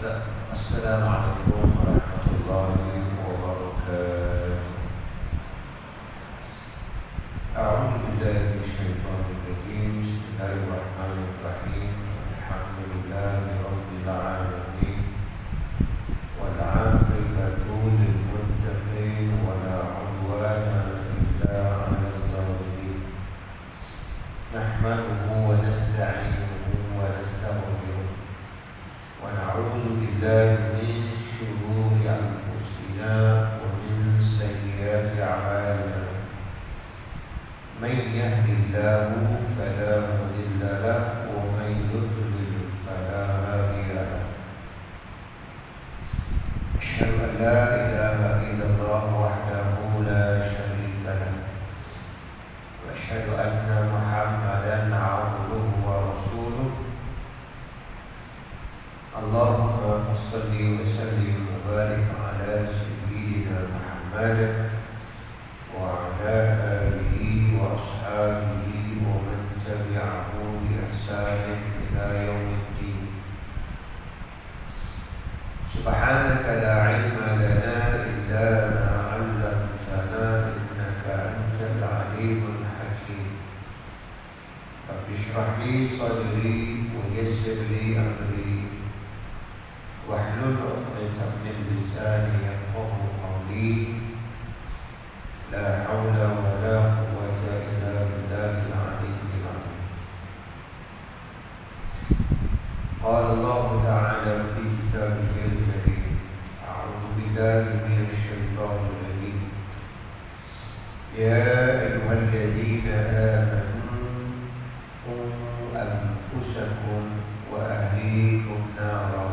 السلام عليكم ورحمة الله وبركاته. أعوذ بالله من الشيطان الرجيم. بسم الله الرحمن الرحيم. الحمد لله رب العالمين والعاقبة للمتقين ولا عدوان إلا على الظالمين. نحمده ونستعينه ونستغفره ونعوذ بالله من شرور أنفسنا ومن سيئات أعمالنا. من يهد الله فلا مضل له ومن يضلل فلا هادي له. أشهد أن لا إله إلا الله وحده لا شريك له وأشهد أن محمدا عبده ورسوله. اللهم صل وسلم وبارك على سيدنا محمد وعلى آله وأصحابه ومن تبعه بإحسان إلى يوم الدين. سبحانك لا علم لنا إلا ما علمتنا إنك أنت العليم الحكيم. رب اشرح لي صدري ويسر لي أمري واحلل عقدة من لساني يفقهوا قولي. لا حول ولا قوة إلا بالله العلي العظيم. قال الله تعالى في كتابه الكريم: أعوذ بالله من الشيطان الرجيم. يا أيها الذين آمنوا قوا أنفسكم وأهليكم نارا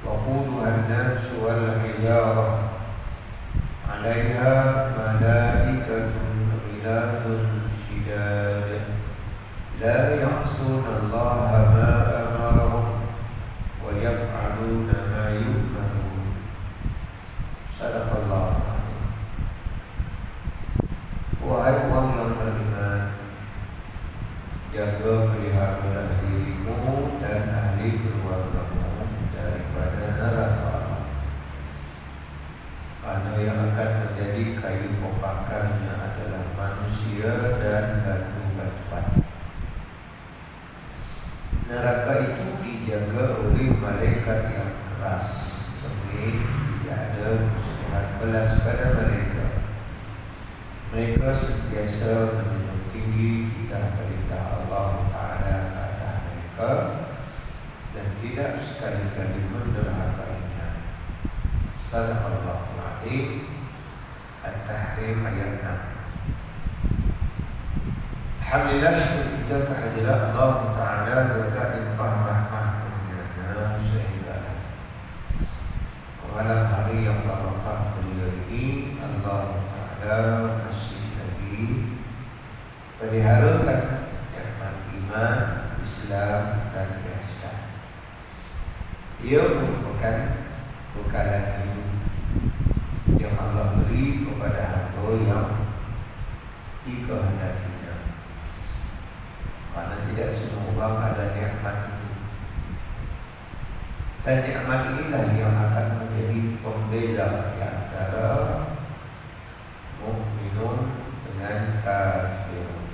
وقودها الناس والحجارة عليها ملائكة غلاظ شداد لا يعصون الله ما أمرهم ويفعلون ما يؤمرون. صدق الله العظيم. Wahai orang yang beriman, jaga pelihara dirimu dan ahli keluargamu daripada neraka Allah, karena yang akan menjadi kayu kopakannya adalah manusia dan batu-batuan. Neraka itu dijaga oleh malaikat yang keras, jadi tidak ada kesulitan belas pada mereka. Mereka sentiasa menjunjung tinggi titah perintah Allah Ta'ala ke atas mereka dan tidak sekali-kali menderhakainya. Sadaqallahul Azim. At-Tahrim ayat 6. Alhamdulillah, syukur kita kehadiran Allah Ta'ala berkat limpah rahmat kurnianya sehingga malam hari yang barakah mulia ini Allah Ta'ala masih lagi peliharakan nikmat iman, Islam dan ihsan. Ia merupakan bekalan hidup yang Allah beri kepada hamba yang dikehendakinya. Karena tidak semua orang ada nikmat itu. Dan nikmat inilah yang akan menjadi pembeza di antara mukminun dengan kafirun.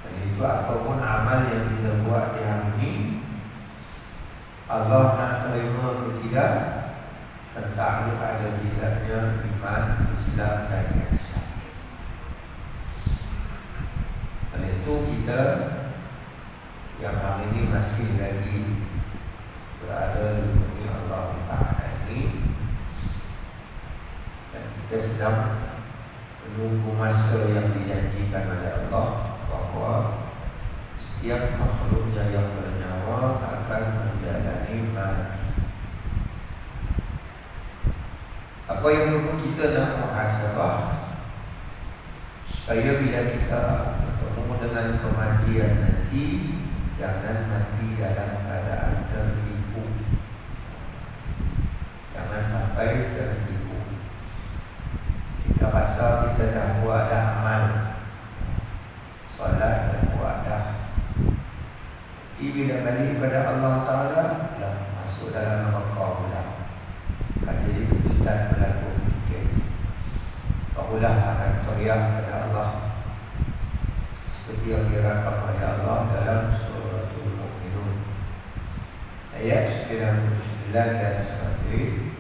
Dan itu apapun amal yang kita buat di hari ini, Allah nak terima ke tidak tertakluk ada tidaknya iman, Islam dan ihsan. Oleh itu kita yang hari ini masih lagi berada di bumi Allah Ta'ala ini, dan kita sedang menunggu masa yang dijanjikan oleh Allah bahawa setiap makhluknya yang bernyawa akan menjalani mati. Apa yang perlu kita nak muhasabah supaya bila kita bertemu dengan kematian nanti, jangan mati dalam keadaan tertipu. Jangan sampai tertipu. Kita rasa kita dah buat dah amal, solat dah buat dah, bila balik kepada Allah Ta'ala ayat 99 dan 100.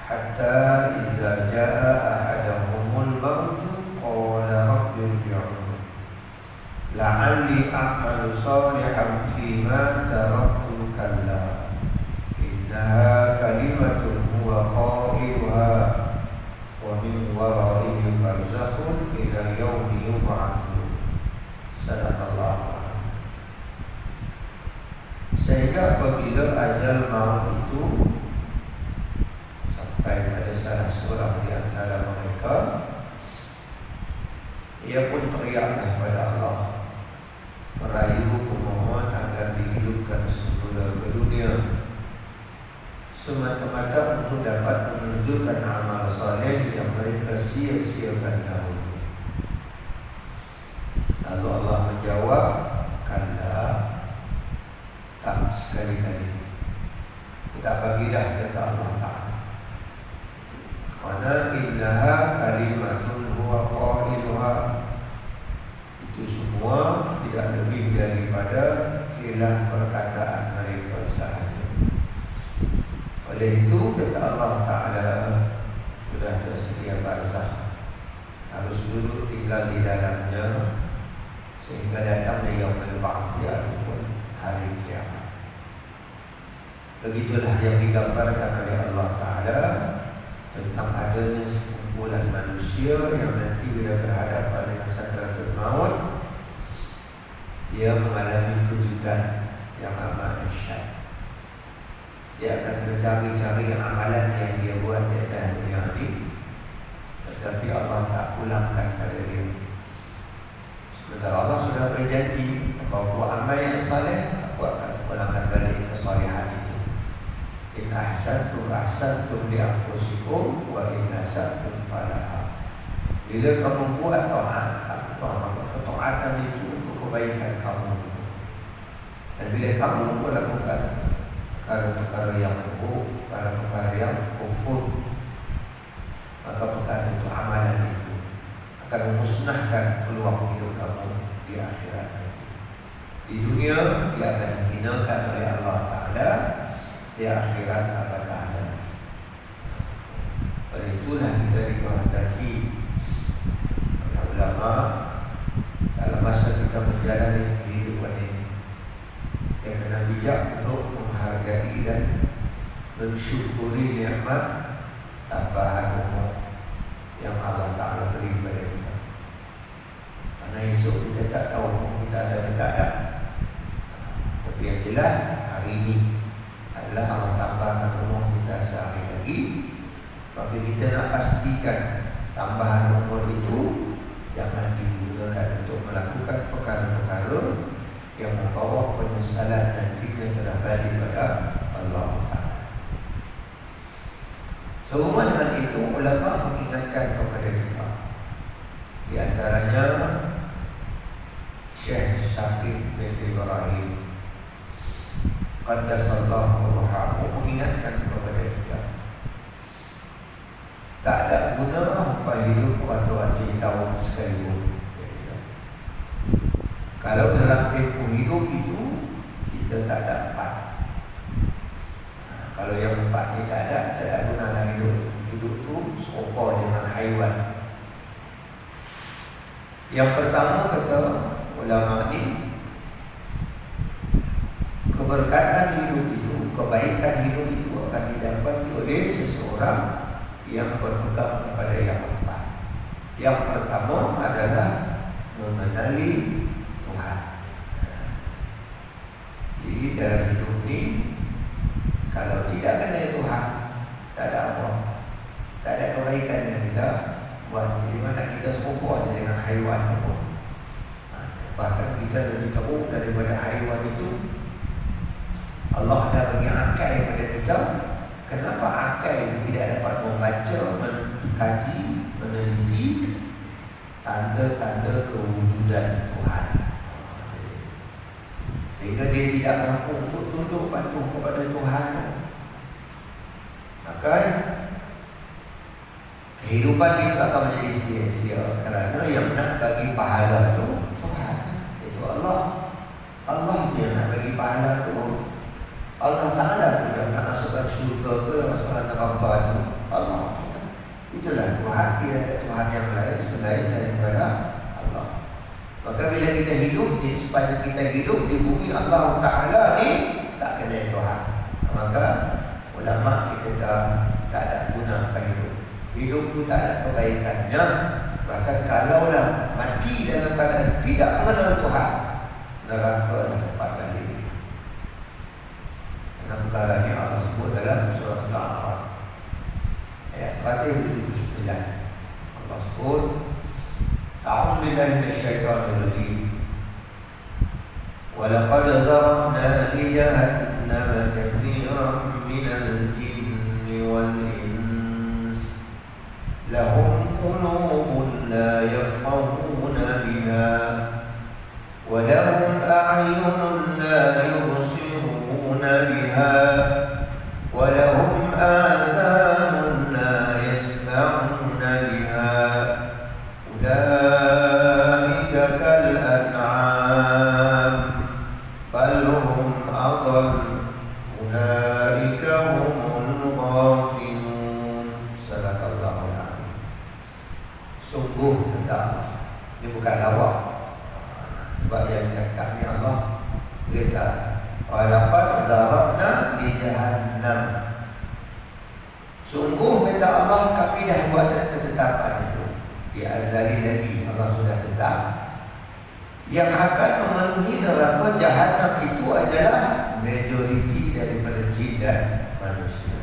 Hatta idza jaa ahadahumul maut qala rabbi irji'un la'alli a'malu salihan fima taraktu kalla innaha kalimatun huwa qailuha wa min waraihim barzakhun ila yaumi yub'atsun. Sadaqallahu. Sehingga apabila ajal maut itu sampai pada salah seorang di antara mereka, ia pun teriaklah pada Allah, merayu memohon agar dihidupkan semula ke dunia semata-mata untuk dapat menunjukkan amal saleh yang mereka sia-siakan dahulu. Lalu Allah menjawab, kalla, tak sekali-kali. Tak bagilah, kata Allah Ta'ala. Karena innaha kalimatun huwa qailuha. Itu semua tidak lebih daripada hilah perkataan mereka sahaja. Oleh itu kata Allah Ta'ala, sudah tersedia barzakh, harus duduk tinggal di dalamnya sehingga datangnya yaumul ba'ts ataupun hari kiamat. Begitulah yang digambarkan oleh Allah Ta'ala tentang adanya sekumpulan manusia yang nanti bila berhadapan dengan sakaratul maut, dia mengalami kejutan yang amat dahsyat. Dia akan tercari-cari amalan yang dia buat di atas dunia ini, tetapi Allah tak pulangkan pada dia. Sementara Allah sudah berjanji, bahawa amal yang saleh aku akan pulangkan balik kesalehan itu. In ahsantum ahsantum li anfusikum wa in asatum falaha. Bila kamu buat taat, maka ketaatan itu untuk kebaikan kamu. Dan bila kamu melakukan perkara-perkara yang buruk, perkara-perkara yang kufur, maka perkara itu, amalan itu akan memusnahkan peluang hidup kamu di akhirat nanti. Di dunia dia akan dihinakan oleh Allah Ta'ala, di akhirat abadah. Oleh itulah kita dikehendaki oleh ulama dalam masa kita menjalani kehidupan ini, kita kena bijak untuk menghargai dan mensyukuri nikmat tambahan umur yang Allah Ta'ala beri kepada kita. Karena esok kita tak tahu kita ada ke tak ada. Tapi yang jelas hari ini adalah Allah tambahkan umur kita sehari lagi. Maka kita nak pastikan tambahan umur itu jangan digunakan untuk melakukan perkara-perkara yang membawa penyesalan nantinya telah balik pada Allah Ta'ala. Sehubungan dengan itu, ulama mengingatkan kepada kita, di antaranya Syekh Syakir bin Ibrahim Qaddasallahu ruhahu mengingatkan kepada kita, tak ada guna apa hidup waktu-waktu tahun sekalipun. Kalau dalam tempoh hidup itu kita tak dapat, kalau yang empat ni tak ada gunalah hidup. Hidup tu serupa dengan haiwan. Yang pertama kata ulama ni, keberkatan hidup itu, kebaikan hidup itu akan didapati oleh seseorang yang berpegang kepada yang empat. Yang pertama adalah mengenali Tuhan. Jadi dalam hidup ni, kalau tidak kenal Tuhan, tak ada apa, tak ada kebaikan yang kita buat. Di mana kita serupa aja dengan haiwan pun. Bahkan kita lebih teruk daripada haiwan itu. Allah dah bagi akal kepada kita. Kenapa akal itu tidak dapat membaca, mengkaji, meneliti tanda-tanda kewujudan Tuhan, sehingga dia tidak mampu untuk tunduk patuh kepada Tuhan. Maka kehidupan itu akan menjadi sia-sia, kerana yang nak bagi pahala itu Tuhan, itu Allah. Allah dia nak bagi pahala itu. Allah Ta'ala pun yang nak masukkan syurga ke masukkan neraka itu Allah. Itulah Tuhan, tidak ada Tuhan yang lain selain daripada Allah. Maka bila kita hidup di sepanjang kita hidup di bumi Allah Ta'ala ni tak kena Tuhan, maka ulama kita tak ada guna hidup. Hidup itu tak ada kebaikannya. Bahkan kalaulah mati dalam keadaan tidak mengenal Tuhan, neraka adalah tempat balik. Karena perkara ini Allah sebut dalam surah Al-A'raf ayat 179. Allah sebut, A'udzu billahi minasyaitonir rajim. Wa laqad zara'na li jahannama katsiran minal jinni wal ins lahum qulubun la yafqahuna biha wa lahum a'yunun la yubsiruna biha wa lahum adhanun la yasma'una biha ulaika kal an'am bal hum adall ulaika humul ghafilun. Sadaqallahul azim. Sungguh kata Allah, ini bukan lawak. Sebab yang cakap ni Allah berkata, walaqad zara'na di jahannam. Sungguh kata Allah, kami dah buat ketetapan itu di azali lagi. Allah sudah tetap yang akan memenuhi neraka jahannam itu adalah majoriti daripada jin dan manusia.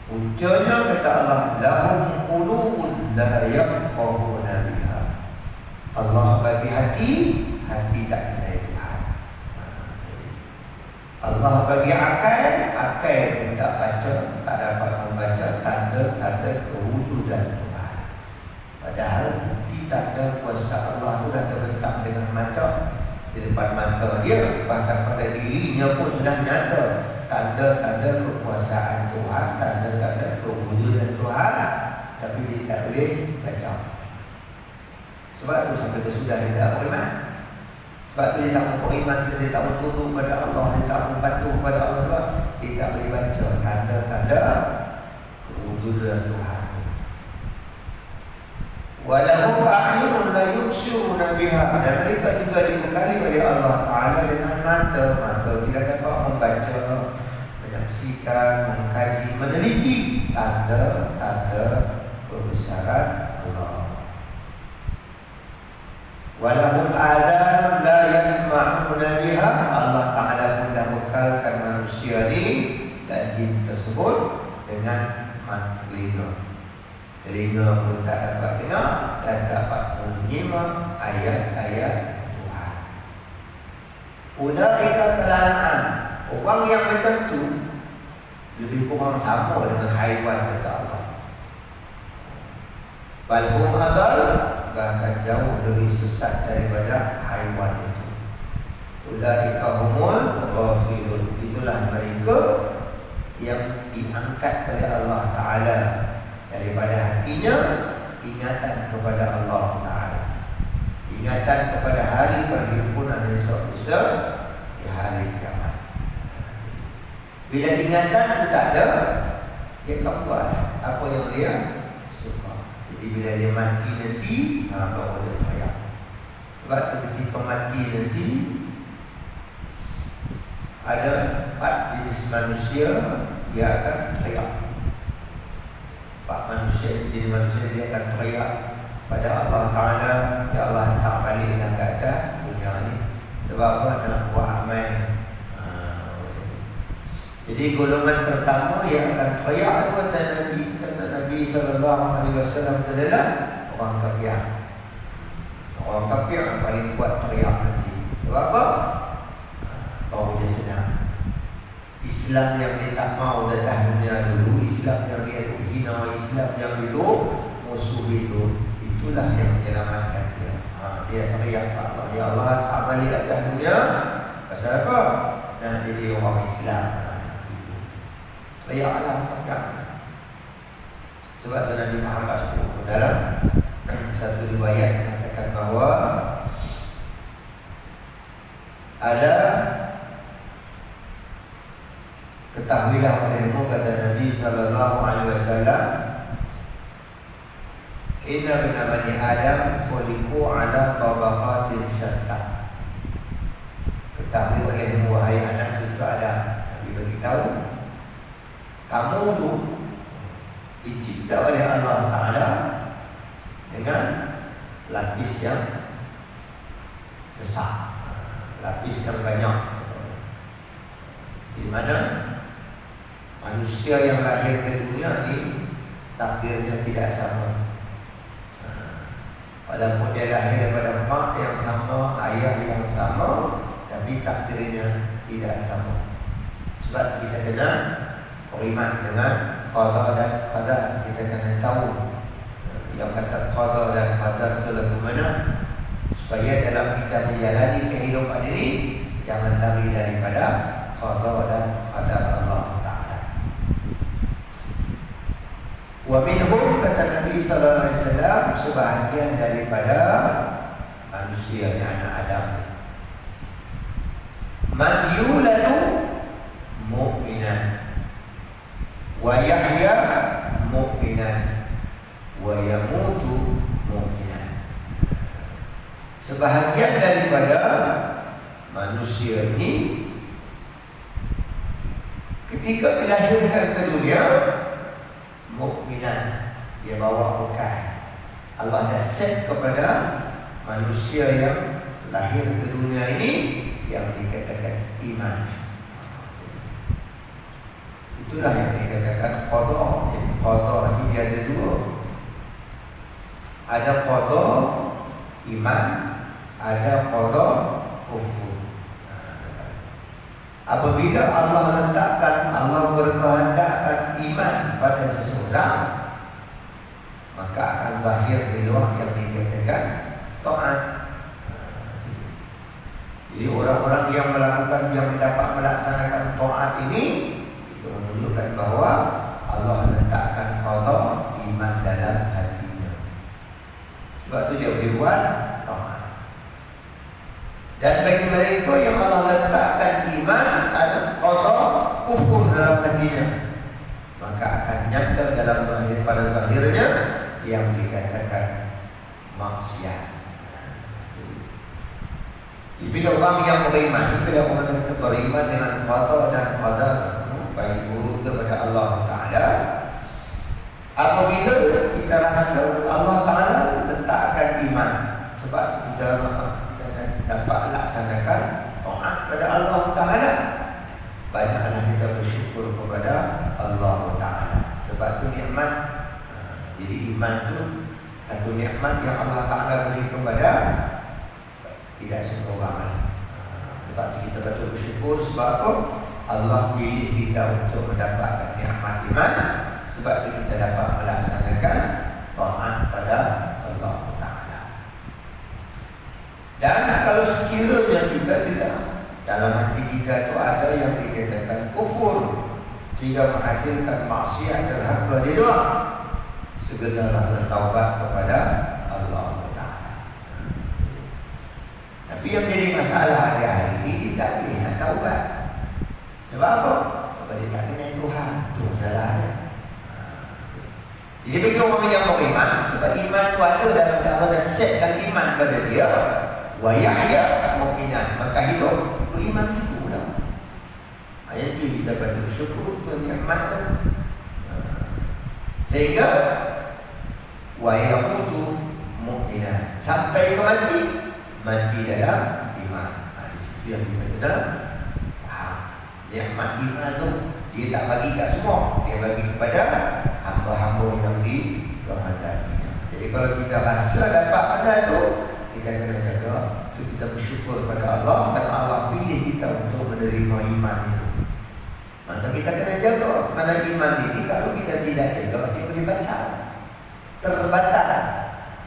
Puncanya kata Allah, lahum qulubun la yafqahuna biha. Allah bagi hati, hati tak kenal Tuhan. Allah bagi akal pun tak baca, tak dapat membaca tanda-tanda kewujudan Tuhan. Padahal bukti tanda kuasa Allah itu dah terbentang dengan mata di depan mata dia, bahkan pada dirinya pun sudah nyata tanda-tanda kekuasaan Tuhan, tanda-tanda kewujudan Tuhan, tapi dia tak boleh baca. Sebab itu sampai kesudah dia tak beriman. Sebab itu dia tak mau beriman, dia tak mau tunduk pada Allah, dia tak mau patuh pada Allah, sebab dia tak boleh baca tanda-tanda kewujudan Tuhan. Walahum a'yunun la yubsiruna biha, dan mereka juga dibekali oleh Allah Ta'ala dengan mata tidak dapat membaca, menyaksikan, mengkaji, meneliti tanda-tanda kebesaran Allah. Walahum adhanun la yasma'una biha, Allah Ta'ala pun dah bekalkan manusia ni dan jin tersebut dengan telinga. Telinga pun tak dapat dengar dan dapat menyimak ayat-ayat Tuhan. Ulaika kalan'am, orang yang macam tu lebih kurang sama dengan haiwan kata Allah. Bal hum adall, bahkan jauh lebih sesat daripada haiwan itu. Ulaika humul ghafilun, itulah mereka yang diangkat oleh Allah Ta'ala daripada hatinya ingatan kepada Allah Ta'ala, ingatan kepada hari perhimpunan esok-esok di hari kiamat. Bila ingatan itu tak ada, dia akan buat apa yang dia suka. Jadi bila dia mati nanti, baru dia teriak. Sebab ketika mati nanti ada 4 jenis manusia dia akan teriak. 4 manusia, jenis manusia dia akan teriak pada Allah Ta'ala, ya Allah tak baliklah ke atas dunia ni. Sebab apa? Nak buat amal. Jadi golongan pertama yang akan teriak itu kata Nabi SAW adalah orang kafir. Orang kafir yang paling kuat teriak nanti. Sebab apa? Baru dia senang. Islam yang dia tak mau datang dunia dulu, Islam yang dia hina, Islam yang dia musuh itu, itulah yang menyelamatkan dia. Dia teriak ke Allah, ya Allah tak balik atas dunia. Pasal apa? Dan jadi orang Islam. Teriak alam kafir. Sebab tu Nabi Muhammad SAW dalam satu riwayat mengatakan bahawa ada Ketahuilah olehmu, kata Nabi sallallahu alaihi wasallam, inna bina bani Adam khuliqu ala tabaqatin syatta. Ketahui olehmu wahai anak cucu Adam, Nabi beritahu, kamu tu dicipta oleh Allah Ta'ala dengan lapis yang besar, lapis yang banyak, di mana manusia yang lahir ke dunia ini takdirnya tidak sama. Walaupun dia lahir daripada mak yang sama, ayah yang sama, tapi takdirnya tidak sama. Sebab kita kena beriman dengan qada dan qadar. Kita kena tahu yang kata qada dan qadar itu lagu mana, supaya dalam kita menjalani kehidupan ini jangan lari daripada qada dan qadar Allah Ta'ala. Wa minhum, kata Nabi sallallahu alaihi wasallam, sebahagian daripada manusia yang anak Adam, man yuladu mu'minan wa yahya mu'minan wa yamutu mu'minan. Sebahagian daripada manusia ini ketika dilahirkan ke dunia mukminan, dia bawa bekal. Allah dah set kepada manusia yang lahir ke dunia ini yang dikatakan iman. Itulah yang dikatakan qada. Jadi qada ini dia ada dua. Ada qada iman, ada qada kufur. Apabila Allah letakkan, Allah berkehendakkan iman pada seseorang, maka akan zahir di luar yang dikatakan taat. Jadi orang-orang yang melakukan, yang dapat melaksanakan taat ini, itu menunjukkan bahawa Allah letakkan qada iman dalam hatinya. Sebab itu dia boleh buat taat. Dan bagi mereka yang Allah letakkan iman dan qada kufur dalam hatinya, maka akan nyata dalam zahir, pada zahirnya yang dikatakan maksiat. Bila orang yang beriman, bila orang kata beriman dengan qada dan qadar, baik buruk kepada Allah Ta'ala, apabila kita rasa Allah Ta'ala letakkan iman, sebab kita dapat laksanakan taat pada Allah Ta'ala, banyaklah kita bersyukur kepada Allah Ta'ala. Sebab itu nikmat. Jadi iman itu satu nikmat yang Allah Ta'ala beri kepada tidak semua orang. Sebab itu kita betul bersyukur. Sebab apa? Allah pilih kita untuk mendapatkan nikmat iman. Sebab itu kita dapat melaksanakan taat pada Allah Ta'ala. Dan kalau sekiranya kita tidak, dalam hati kita itu ada yang dikatakan kufur, sehingga menghasilkan maksiat derhaka di luar, segeralah bertaubat kepada Allah Ta'ala. Tapi yang jadi masalah hari ini, dia tak boleh nak taubat. Sebab apa? Sebab dia tak kenal Tuhan. Itu masalahnya. Jadi bagi orang yang beriman, sebab iman itu ada dalam Allah setkan iman pada dia, wa yahya mu'minan, maka hidup beriman situ lah. Ayat itu kita patut syukur bernikmat. Sehingga wa yamutu mu'minan, sampai ke mati dalam iman. Di situ yang kita kena faham. Nikmat iman tu dia tak bagi kat semua, dia bagi kepada hamba-hamba yang dikehendakinya. Jadi kalau kita rasa dapat benda tu, kita kena jaga. Itu kita bersyukur kepada Allah, dan Allah pilih kita untuk menerima iman itu. Maka kita kena jaga, kerana iman ini kalau kita tidak jaga, dia boleh batal, terbatal.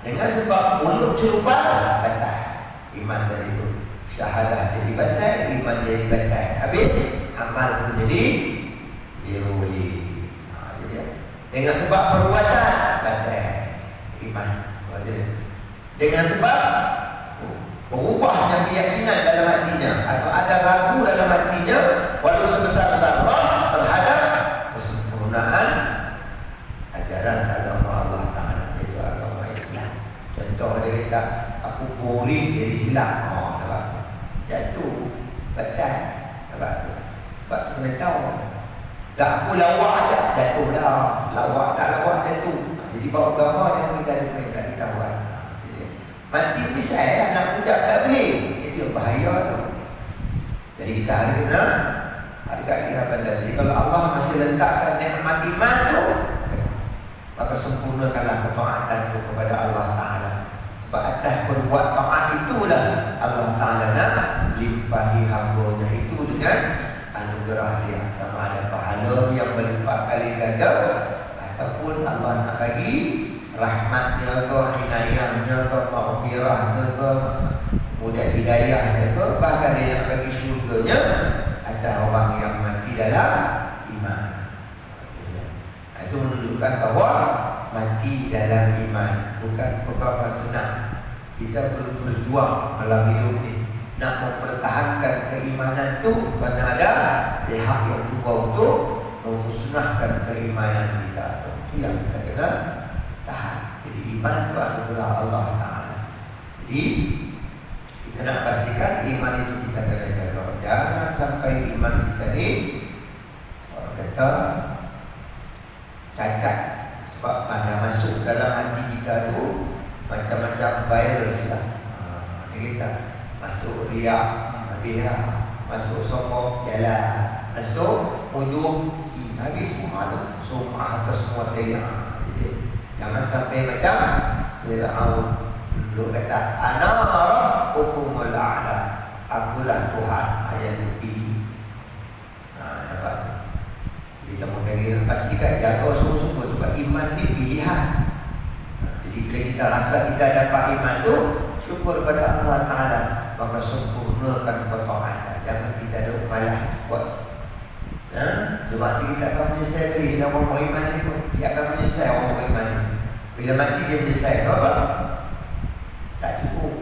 Dengan sebab mulut curupal, batal iman tadi itu. Syahadah jadi batal, iman jadi batal. Habis amal pun jadi zero. Dengan sebab perbuatan, batal iman. Dengan sebab berubahnya keyakinan dalam hatinya, atau ada ragu dalam hatinya, walau sebesar zarrah mana tahu. Tak aku lawak aja jatuh dah. Lawak tak lawak jatuh. Jadi bawa gambar yang kita ada main tak kita buat. Jadi mati bisa nak ucap tak boleh. Itu bahaya tu. Jadi kita harus kena hargai benda. Jadi kalau Allah masih letakkan nikmat iman tu, maka sempurnakanlah ketaatan itu kepada Allah Ta'ala. Sebab atas berbuat taat itulah Allah Ta'ala nak limpahi hamba-Nya itu dengan anugerah dia, sama ada pahala yang berlipat kali ganda, ataupun Allah nak bagi rahmatnya ke, inayahnya ke, maghfirahnya ke, mudah hidayahnya ke, bahkan dia nak bagi syurganya atas orang yang mati dalam iman. Itu menunjukkan bahawa mati dalam iman bukan perkara senang. Kita perlu berjuang dalam hidup ini nak mempertahankan keimanan itu, kerana ada pihak yang cuba untuk memusnahkan keimanan kita. Itu yang kita kena tahan. Jadi iman itu anugerah Allah Ta'ala. Jadi kita nak pastikan iman itu kita kena jaga. Jangan sampai iman kita ni orang kata cacat. Sebab pada masuk dalam hati kita tu macam-macam virus lah. Dia kata masuk riak, masuk sokong jalan, masuk ujung habis semua tu, sum'ah atau semua sekali. Jadi jangan sampai macam Fir'aun dulu kata ana rabbukumul a'la, akulah Tuhan ayat tepi. Dapat kita mungkin pastikan jaga sungguh-sungguh, sebab iman ni pilihan. Jadi bila kita rasa kita dapat iman tu, syukur pada Allah Ta'ala, maka sempurnakan ketaatan. Jangan kita ada malah buat. Sebab kita akan menyesal diri dalam orang beriman ni pun. Dia akan menyesal orang beriman ni. Bila mati dia menyesal. Kenapa? Tak cukup.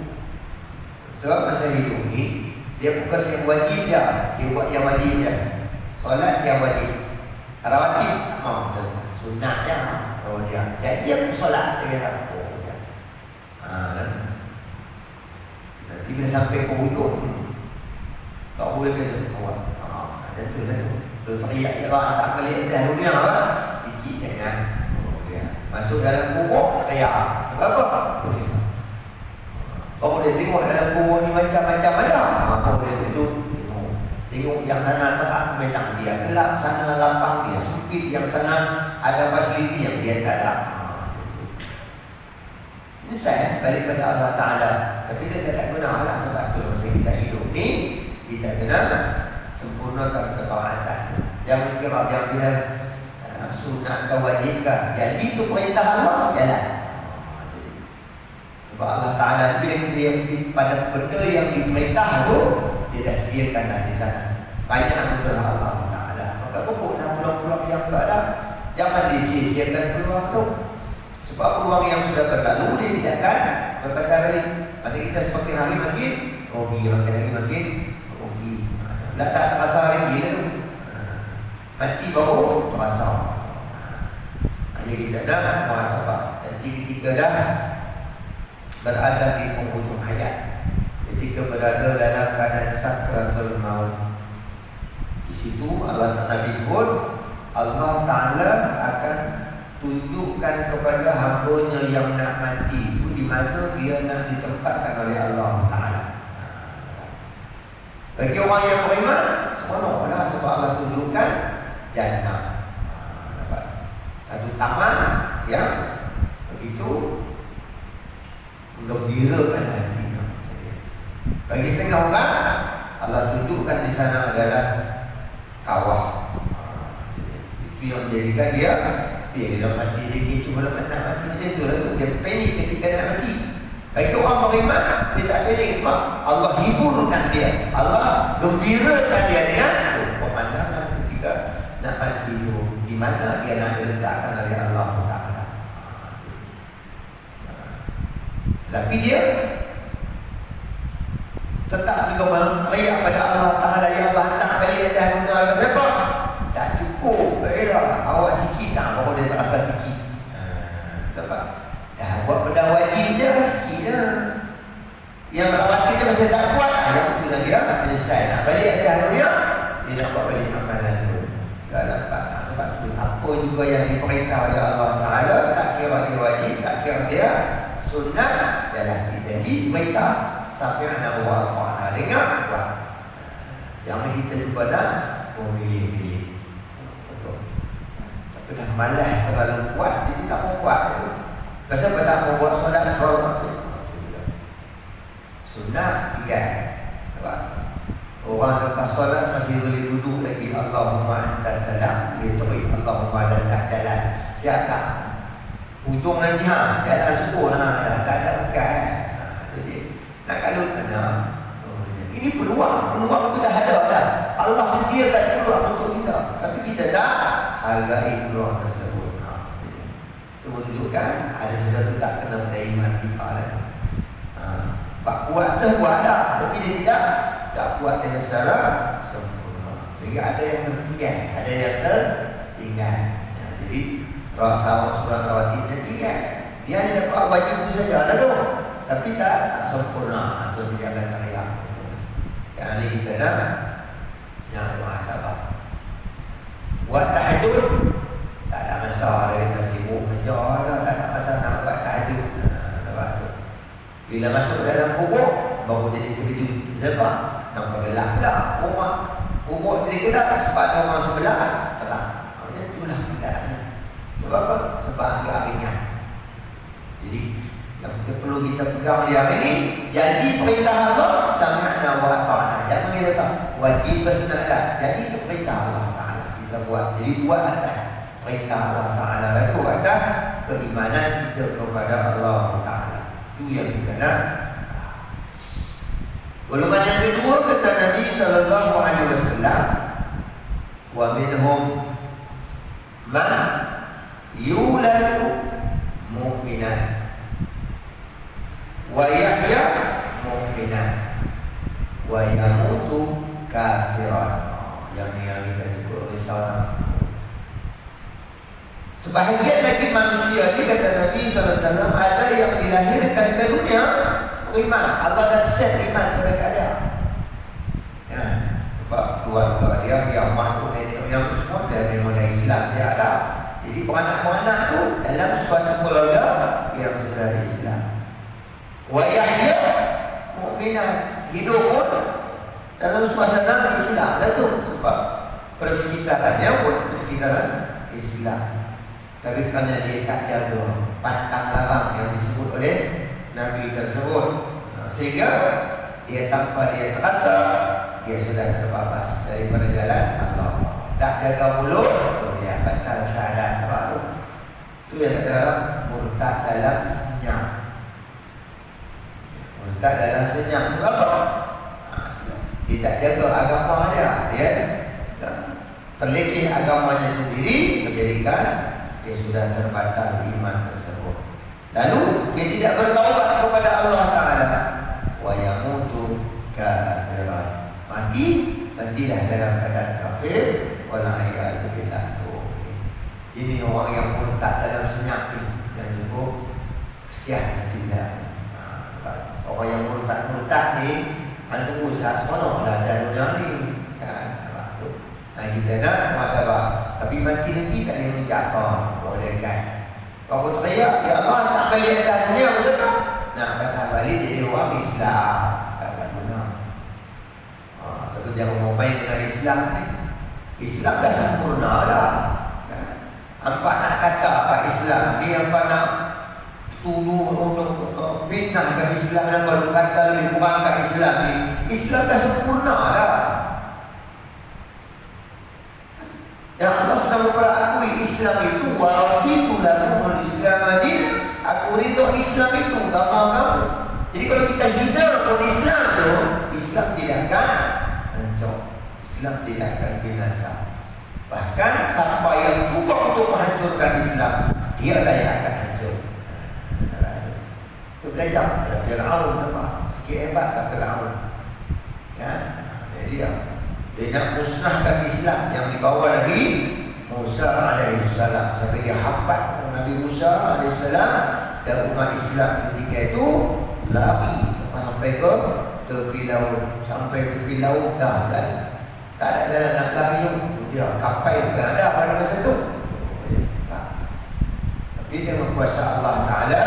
Sebab masa hidup ni dia fokus yang wajib dia. Dia buat yang wajib dia. Solat yang wajib. Rawatib tak mau. Sunat dia. Oh dia. Jadi dia pun solat. Dia kata oh dia. Nanti bila sampai ke hujung, tak boleh kata awak. Macam tu lah tu. Dia teriak ya Allah tak balik atas dunia lah. Sikit sangat. Oh dia. Masuk dalam kubur teriak. Sebab apa? Boleh. Kau boleh tengok dalam kubur ni macam-macam ada. Kau boleh tengok yang sana terang memang dia gelap, sana lapang dia sempit, yang sana ada fasiliti yang dia tak ada. Misal balik pada Allah Ta'ala. Tapi dia tak guna lah. Sebab tu masa kita hidup ni, kita kena sempurnakan ketaatan tu. Jangan kira jangan bilang sunat ke wajib ke. Jadi itu perintah Allah jalan. Sebab Allah Ta'ala bila kita yang pada benda yang diperintah tu, dia dah sediakan dah di sana. Banyak anugerah Allah Ta'ala. Maka pokok dah peluang-peluang yang ada, jangan disia-siakan peluang tu. Sebab peluang yang sudah berlalu dia tidak akan berkata balik. Pada kita semakin hari makin rugi, makin hari makin rugi. Dah tak terasa lagi tu. Mati baru terasa. Hanya kita dah muhasabah. Nanti ketika dah berada di penghujung hayat, ketika berada dalam keadaan sakratul maut, di situ Allah Nabi sebut Allah Ta'ala akan tunjukkan kepada hamba-Nya yang nak mati itu di mana dia nak ditempatkan oleh Allah Ta'ala. Bagi orang yang beriman, seronok lah sebab Allah tunjukkan jannah. Satu taman yang begitu menggembirakan hatinya. Bagi setengah orang, Allah tunjukkan di sana adalah kawah. Itu yang menjadikan dia dia dah mati, dia kecoh dah nak mati macam tu lah tu. Dia panik ketika nak mati. Bagi orang beriman, dia tak panik sebab Allah hiburkan dia, Allah gembirakan dia dengan pemandangan ketika nak mati itu, di mana dia nak diletakkan oleh Allah Ta'ala. Tapi dia tetap juga berteriak pada Allah Ta'ala, ya Allah tak balik atas dunia. Lepas apa? Tak cukup. Baiklah, awak sikit tak, baru dia terasa sikit. Sebab dah buat benda wajib dia sikit je. Yang rawatib dia masih tak kuat, yang tu lah dia menyesal nak balik atas dunia. Dia tidak buat balik amalan tu. Tak dapat. Sebab tu apa juga yang diperintah oleh Allah Ta'ala, tak kira dia wajib, tak kira dia sunnah, adalah jadi perintah sami'na wa ata'na, dengar buat. Yang kita cuba dah memilih-pilih. Betul. Tapi dah malas terlalu kuat, jadi tak mau buat tu. Pasal apa tak mau buat solat kalau waktu? Sunnah tiga. Nampak? Orang lepas solat masih boleh duduk lagi. Allahumma anta salam, boleh terik Allahumma dan tak jalan. Siap tak? Ujung nanti jalan subuh dah tak ada bukan. Jadi nak kalut mana? Ini peluang itu dah ada dah. Allah sediakan peluang untuk kita, tapi kita tak hargai peluang tersebut. Itu menunjukkan ada sesuatu tak kena pada iman kita lah. Buat dah, tapi dia tak buat dengan secara sempurna. Sehingga ada yang tertinggal. Jadi rasa surah rawatib dia tinggal. Dia hanya dapat wajib itu saja ada tu. Tapi tak sempurna atau dia akan teriak. Yang ini kita jangan muhasabah. Buat tahajud tak ada masalah, kita sibuk kerja lah, tak ada masalah nak buat tahajud. Bila masuk dalam kubur baru jadi terkejut. Sebab nampak gelap dah rumah. Kubur jadi gelap sebab ada orang sebelah terang. Macam itulah keadaannya. Sebab apa? Sebab agak ringan. Jadi yang perlu kita pegang di hari ini, jadi perintah Allah sami'na wa ata'na. Jangan kita tahu wajib bersunat dah. Jadi itu perintah Allah Ta'ala kita buat. Jadi buat atas perintah Allah Ta'ala itu atas keimanan kita kepada Allah Ta'ala. Itu yang kita nak. Golongan yang kedua kata Nabi SAW, wa minhum man yuladu mu'minan wa yahya mu'minan wa yamutu kafiran. Yang ni yang kita cukup risau. Sebahagian lagi manusia ni kata Nabi SAW ada yang dilahirkan ke dunia beriman. Allah dah set iman kepada dia. Ya, sebab keluarga dia, yang mak tu, nenek yang semua dan memang dari Islam saya ada. Jadi beranak-beranak tu dalam sebuah keluarga yang sudah Islam. Wa yahya mu'minan, hidup pun dalam suasana Islam dah tu, sebab persekitarannya pun persekitaran Islam. Tapi kerana dia tak jaga pantang larang yang disebut oleh Nabi tersebut, sehingga dia tanpa dia terasa dia sudah terbabas daripada jalan Allah. Tak jaga mulut, dia batal syahadat. Itu yang kata murtad dalam senyap. Murtad dalam senyap sebab apa? Dia tak jaga agama dia terlekeh agamanya sendiri, menjadikan dia sudah terbatal iman tersebut. Lalu dia tidak bertaubat kepada Allah Ta'ala. Wa yamutu kafiran, matilah dalam keadaan kafir. Wala'iyadu billah. Ini orang yang murtad dalam senyap ni, yang cukup kesian tidak. Orang yang murtad ni tunggu saat seronok lah dunia ni kan. Kita nak muhasabah, tapi mati nanti tak boleh mengucap boleh kan. Kalau teriak, ya Allah tak balik atas dunia, macam mana? Nak patah balik jadi orang Islam, tak guna. Satu jangan mau main dengan Islam ni. Islam dah sempurna dah. Hampa nak kata kat Islam ni, hampa nak tuduh untuk fitnah kat Islam dan baru kata lebih kurang kat Islam ni. Islam dah sempurna dah. Yang Allah sudah memperakui Islam itu, waraditu lahumul Islam adil, aku ridho Islam itu agama kamu. Jadi kalau kita hina pun Islam tu, Islam tidak akan hancur, Islam tidak akan binasa. Bahkan siapa yang cuba untuk menghancurkan Islam, dia lah yang akan hancur. Kita belajar pada Fir'aun, nampak sikit hebat kat Fir'aun. Ya, jadi dia nak musnahkan Islam yang dibawa Nabi Musa alaihissalam, sampai dia hambat Nabi Musa alaihissalam dan umat Islam ketika itu lari sampai ke tepi laut, dah kan Tak ada jalan nak lari, dia kapai bukan ada pada masa itu. Tapi dengan kuasa Allah Ta'ala,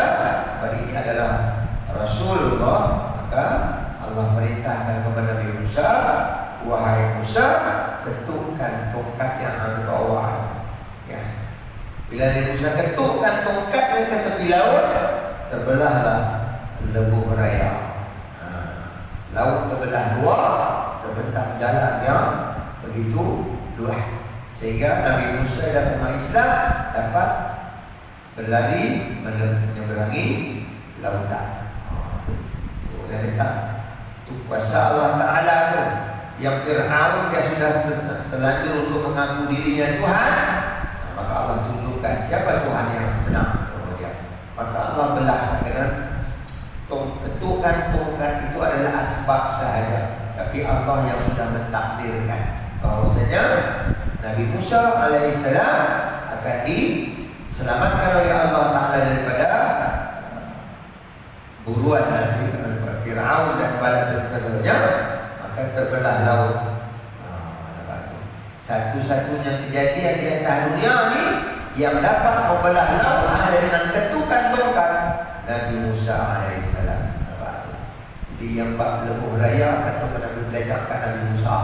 sebab ini adalah Rasulullah, maka Allah perintahkan kepada Nabi Musa, wahai Musa, ketukkan tongkat yang aku bawa. Ya. Bila Nabi Musa ketukkan tongkatnya ke tepi laut, terbelahlah lembu raya. Laut terbelah dua, terbentang jalan yang begitu luas, sehingga Nabi Musa dan umat Islam dapat berlari menyeberangi lautan. Yang kita itu kuasa Allah Ta'ala tu. Yang Fir'aun dia sudah terlanjur untuk mengaku dirinya Tuhan, maka Allah tunjukkan siapa Tuhan yang sebenar. Maka Allah belah dengan ketukan tongkat itu adalah asbab sahaja, tapi Allah yang sudah mentakdirkan bahwasanya Nabi Musa alaihissalam akan diselamatkan oleh Allah Ta'ala daripada buruan Nabi Fir'aun dan bala tenteranya, maka terbelah laut. Satu-satunya kejadian di atas dunia ini yang dapat membelah laut adalah dengan ketukan tongkat Nabi Musa alaihissalam. Jadi yang bab lembu raya atau Nabi belajarkan Nabi Musa,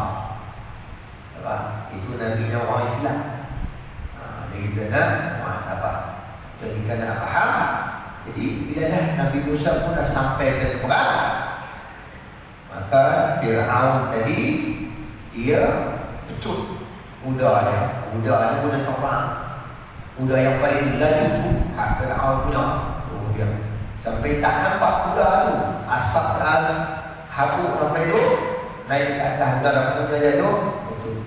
itu Nabi orang Islam. Jadi kita nak sabar, dan kita nak faham. Jadi bila dah Nabi Musa pun dah sampai ke seberang, maka Fir'aun tadi dia pecut kuda dia kuda terbang, kuda yang paling laju tu hak Fir'aun punya. Dia sampai tak nampak kuda tu, asap habuk sampai tu, naik ke atas dalam kuda dia tu, betul.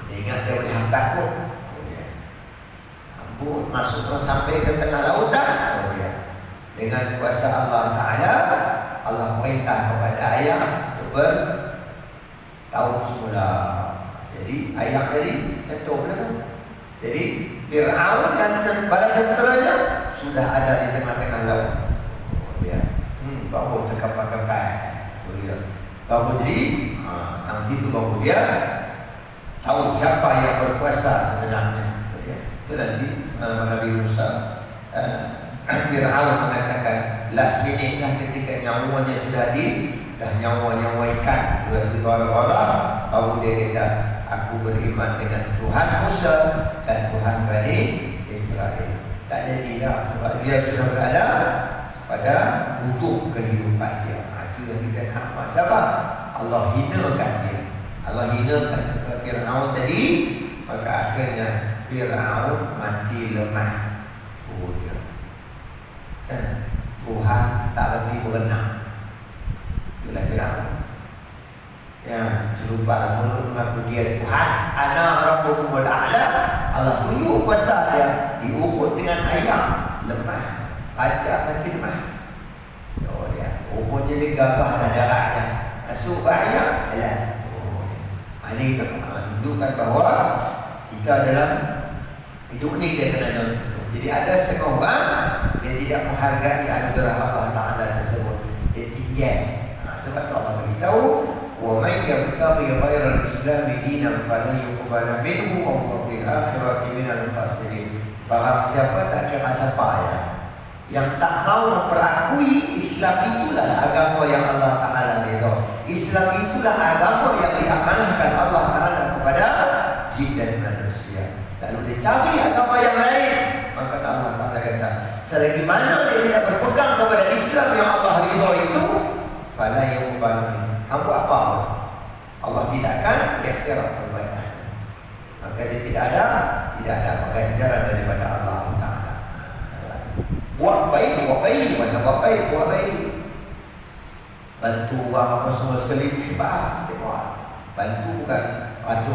Dia ingat dia boleh hambat pun. Masuk sampai ke tengah lautan. Dengan kuasa Allah Ta'ala, Allah perintah kepada ayam untuk bertaut semula. Jadi ayam tadi jatuh belakang. Jadi Fir'aun dan bala tenteranya sudah ada di tengah-tengah laut. Baru terkapai-kapai. Baru jadi tang situ baru dia tahu siapa yang berkuasa sebenarnya. Itu nanti Nabi Musa Fir'aun mengatakan last minute lah, ketika nyawanya sudah dah nyawa-nyawaikan sudah segala-gala, baru dia kata aku beriman dengan Tuhan Musa dan Tuhan Bani Israel. Tak jadilah sebab dia sudah berada pada hujung kehidupan dia. Itu yang kita nak sabar. Allah hinakan dia, Allah hinakan kepada Fir'aun tadi, maka akhirnya Fir'aun mati lemah. Tuhan tak berhenti berenang. Itulah Fir'aun. Ya, serupa mulut mengaku dia Tuhan. Ana rabbukumul a'la. Allah tunjuk kuasa dia, diukur dengan ayam lemah. Raja mati lemah. Oh dia, rupanya dia gagah tak daratnya. Masuk ke ayam, jalan. Ini kita menunjukkan bahawa kita dalam hidup ni dia kena jangan contoh. Jadi ada setengah orang dia tidak menghargai anugerah Allah Ta'ala tersebut. Dia tinggal. Sebab tu Allah beritahu, wa may yabtaghi ghayra al-islam dinan falan yuqbala minhu wa huwa fil akhirati minal khasirin. Barang siapa tak kira siapa yang tak mau memperakui Islam, itulah agama yang Allah Ta'ala ridha. Islam itulah agama yang diamanahkan Allah Ta'ala kepada jin dan manusia. Lalu dia cari agama yang lain, maka Allah Ta'ala kata, selagi mana dia tidak berpegang kepada Islam yang Allah ridha itu, fala yuqbal minhu. Hamba apa? Allah tidak akan iktiraf perbuatan. Maka dia tidak ada pengajaran daripada Allah Ta'ala. Buat baik, buat baik. Bantu orang apa semua sekali, hebat dia buat. Bantu bukan bantu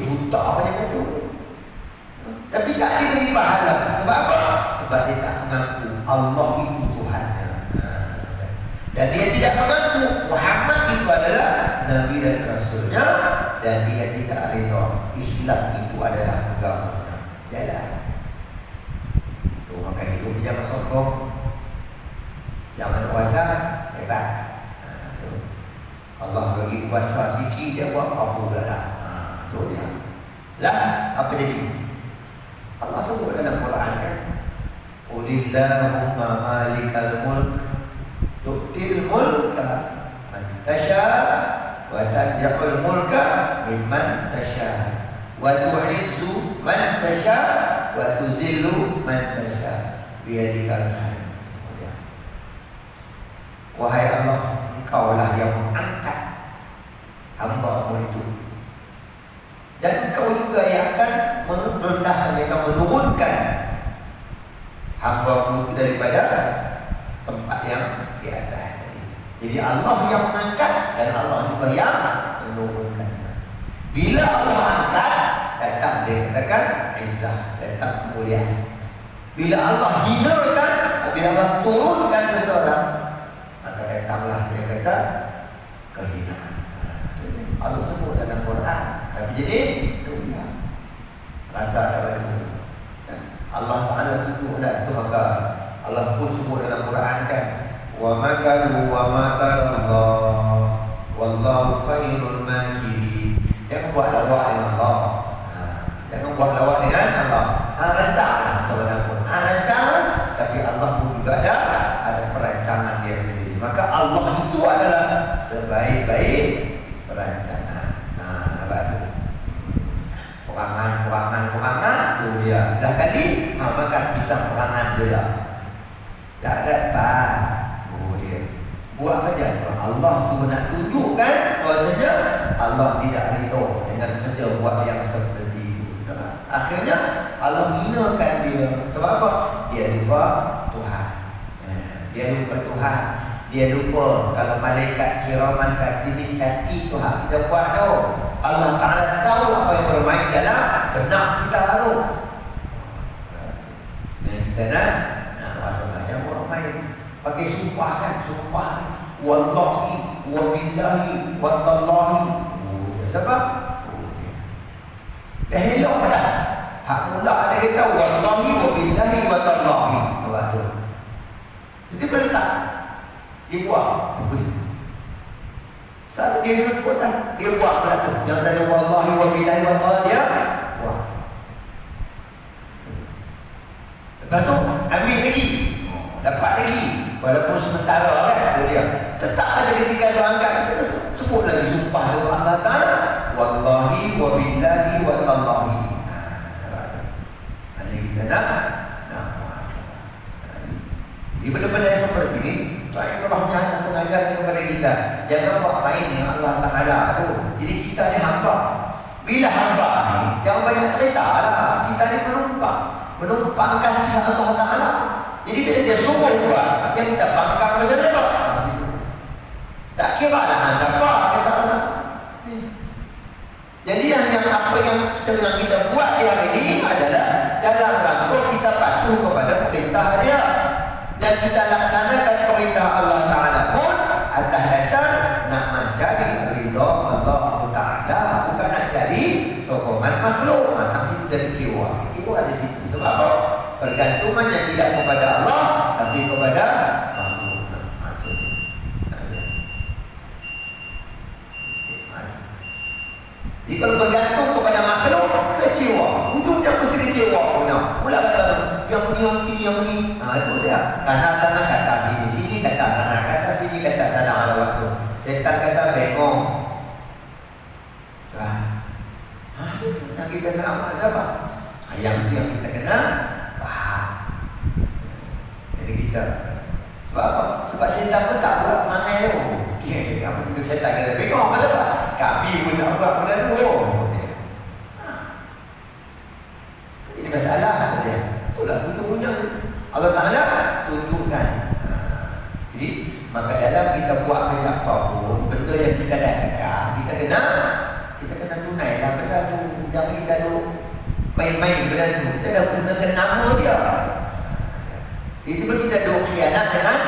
juta banyak itu. Tapi tak diberi pahala. Sebab apa? Sebab dia tak mengaku Allah itu Tuhannya. Dan dia tidak mengaku Muhammad itu adalah Nabi dan Rasulnya. Dan dia tidak reda Islam itu adalah agamanya. Jalan. Itu maka hidup jangan sombong, jangan kuasa, hebat. Allah bagi basah sikit dia buat apa pula dah. Tu dia. Lah, apa jadi? Allah sebut dalam Quran kan, Qulillahumma malikal mulk tu'til mulka man tasha wa tanzi'ul mulka mimman tasha wa tu'izzu man tasha wa tuzillu man tasha biyadikal khair. Wahai Allah, Engkaulah yang mengangkat hamba-Mu itu, dan Engkau juga yang akan merendahkan, yang akan menurunkan hamba-Mu daripada tempat yang di atas tadi. Jadi Allah yang mengangkat dan Allah juga yang menurunkan. Bila Allah angkat, datang dia katakan izzah, datang kemuliaan. Bila Allah hinakan, bila Allah turunkan seseorang, maka datanglah dia kata kehinaan. Allah sebut dalam Quran. Tapi jadi itu ya, rasa ada itu kan? Allah Ta'ala tunjuklah itu, maka Allah pun sebut dalam Quran kan, wa makaru wa makarallah wallahu khairul makirin. Jangan buat lawak dengan Allah. Jangan buat lawak dengan Allah. Rancanglah dalam Quran, rancang, tapi Allah pun juga ada perancangan dia sendiri. Maka Allah itu adalah sebaik-baik perancangan. Nampak tu. Perangan tu dia. Dah kali makan pisang perangan je lah. Tak ada apa. Oh dia. Buat kerja. Allah tu nak tunjukkan bahawasanya Allah tidak ridha dengan kerja buat yang seperti itu. Akhirnya Allah hinakan dia. Sebab apa? Dia lupa Tuhan. Dia lupa Tuhan. Dia lupa kalau malaikat kiraman katibin catat Tuhan kita buat tahu. Allah Ta'ala tahu apa yang bermain dalam benak kita tahu. Dan kita nak macam-macam orang main pakai sumpah kan, sumpah wallahi wa billahi wa tallahi. Sebab dah elok dah. Hak mula ada kata wallahi wa billahi wa tallahi. Apa tu? Jadi perintah dia buat seperti itu. Saat dia sebut dah, dia buat pula tu. Yang tadi wallahi wa billahi wa tallahi dia buat. Lepas tu ambil lagi, dapat lagi. Walaupun sementara kan dia tetap ada ketika dia angkat kita sebut lagi sumpah dia Allah Ta'ala wallahi wa billahi wa tallahi. Ini kita nak muhasabah. Jadi benda-benda seperti ini baik Tuhan pengajaran kepada kita. Jangan buat main dengan Allah Ta'ala tu. Jadi kita ni hamba. Bila hamba ni jangan banyak cerita lah. Kita ni penumpang kasih Allah Ta'ala. Jadi bila dia suruh buat, yang kita bangkang macam mana? Tak kira lah siapa kata Allah. Jadi yang apa yang kita buat di hari ini adalah dalam rangka kita patuh kepada perintah dia dan kita laksanakan perintah Allah Ta'ala pun atas dasar nak mencari ridha Allah Ta'ala, bukan nak cari sokongan makhluk. Tak situ dah kecewa di situ. Sebab apa? Pergantungan yang tidak kepada Allah tapi kepada makhluk. Jadi kalau bergantung kepada makhluk, kecewa. Ujungnya mesti kecewa. Mula kata yang ni. Itu dia. Kanan sana kata sini, sini kata sana, kata sini kata sana. Ada waktu setan kata bengong. Yang kita nak apa? Yang kita kena faham. Jadi kita sebab apa? Sebab setan pun tak buat perangai tu. Apa tu setan kata bengong apa tak? Kami pun tak buat benda tu. Ini masalah dia. Itulah tunjuknya Allah Ta'ala tunjukkan. Jadi maka dalam kita buat kerja apapun, benda yang kita dah cakap, kita kena tunailah benda tu. Jangan kita duk main-main benda tu. Kita dah gunakan nama dia. Itu pun kita duk khianat dengan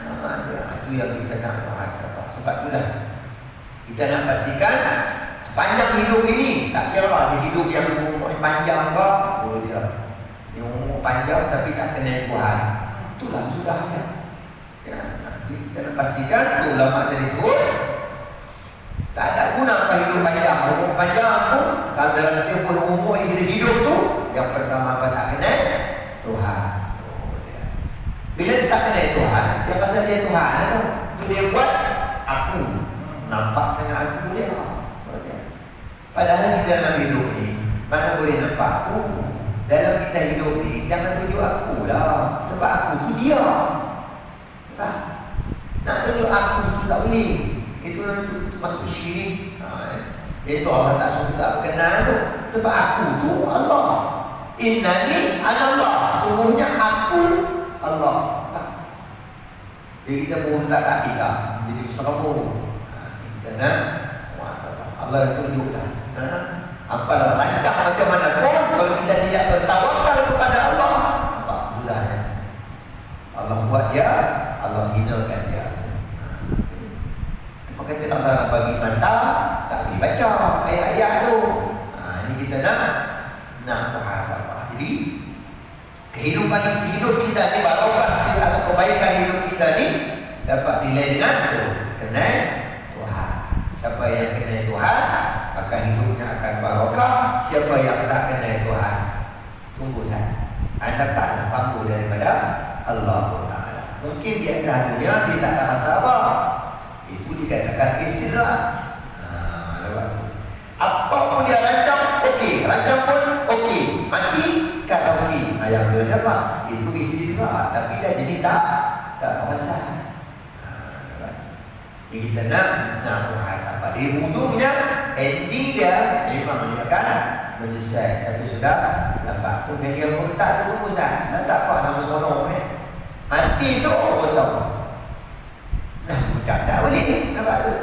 nama dia. Itu yang kita nak muhasabah. Sebab itulah kita nak pastikan sepanjang hidup ini, tak kira lah dia hidup yang umur panjang ke, tu dia. Yang umur panjang tapi tak kenal Tuhan. Itulah sudahnya. Ya, kita nak pastikan tu ulama tadi sebut Tak ada guna apa hidup panjang. Umur panjang pun kalau dalam tempoh umur hidup tu, yang pertama apa tak kenal Tuhan. Bila dia tak kenal Tuhan, dia pasal dia Tuhan tu. Itu dia buat aku. Nampak sangat aku dia. Padahal kita dalam hidup ni, mana boleh nampak aku? Dalam kita hidup ni, jangan tunjuk aku lah. Sebab aku tu dia. Nak tunjuk aku tu tak boleh. Itu nanti masuk syirik. Itu Allah tak suka tak kenal tu. Sebab aku tu Allah. Innani anallah. Sungguhnya aku Allah. Jadi kita pun zakat kita jadi bersama. Kita nak Allah dah tunjuk dah. Apa rancang macam mana pun, kalau kita tidak bertawakal kepada Allah, apa mudahnya Allah buat dia, Allah hinakan dia. Maka kita nak bagi mata, tak boleh baca ayat-ayat tu. Ini kita nak muhasabah. Jadi kehidupan hidup kita ni, barokah atau kebaikan hidup kita ni dapat nilai dengan tu kenal Tuhan. Siapa yang kenal Tuhan, maka hidupnya akan barokah. Siapa yang tak kenal Tuhan, tunggu saja, anda tak ada panggu daripada Allah Ta'ala. Mungkin di atas dunia dia tak ada masalah, itu dikatakan istirahat. Apapun dia rancang, okey. Rancang pun okey. Mati kata okey. Yang dia siapa? Itu istirahat. Tapi dah jadi tak masalah. Jadi kita nak muhasabah. Di ujungnya, ending dia memang dia akan menyesal. Tapi sudah lambat. Tu yang dia murtad tu urusan. Dah tak apa nama seronok. Mati seorang pun tahu. Nah, ucap tak boleh ni. Nampak tu.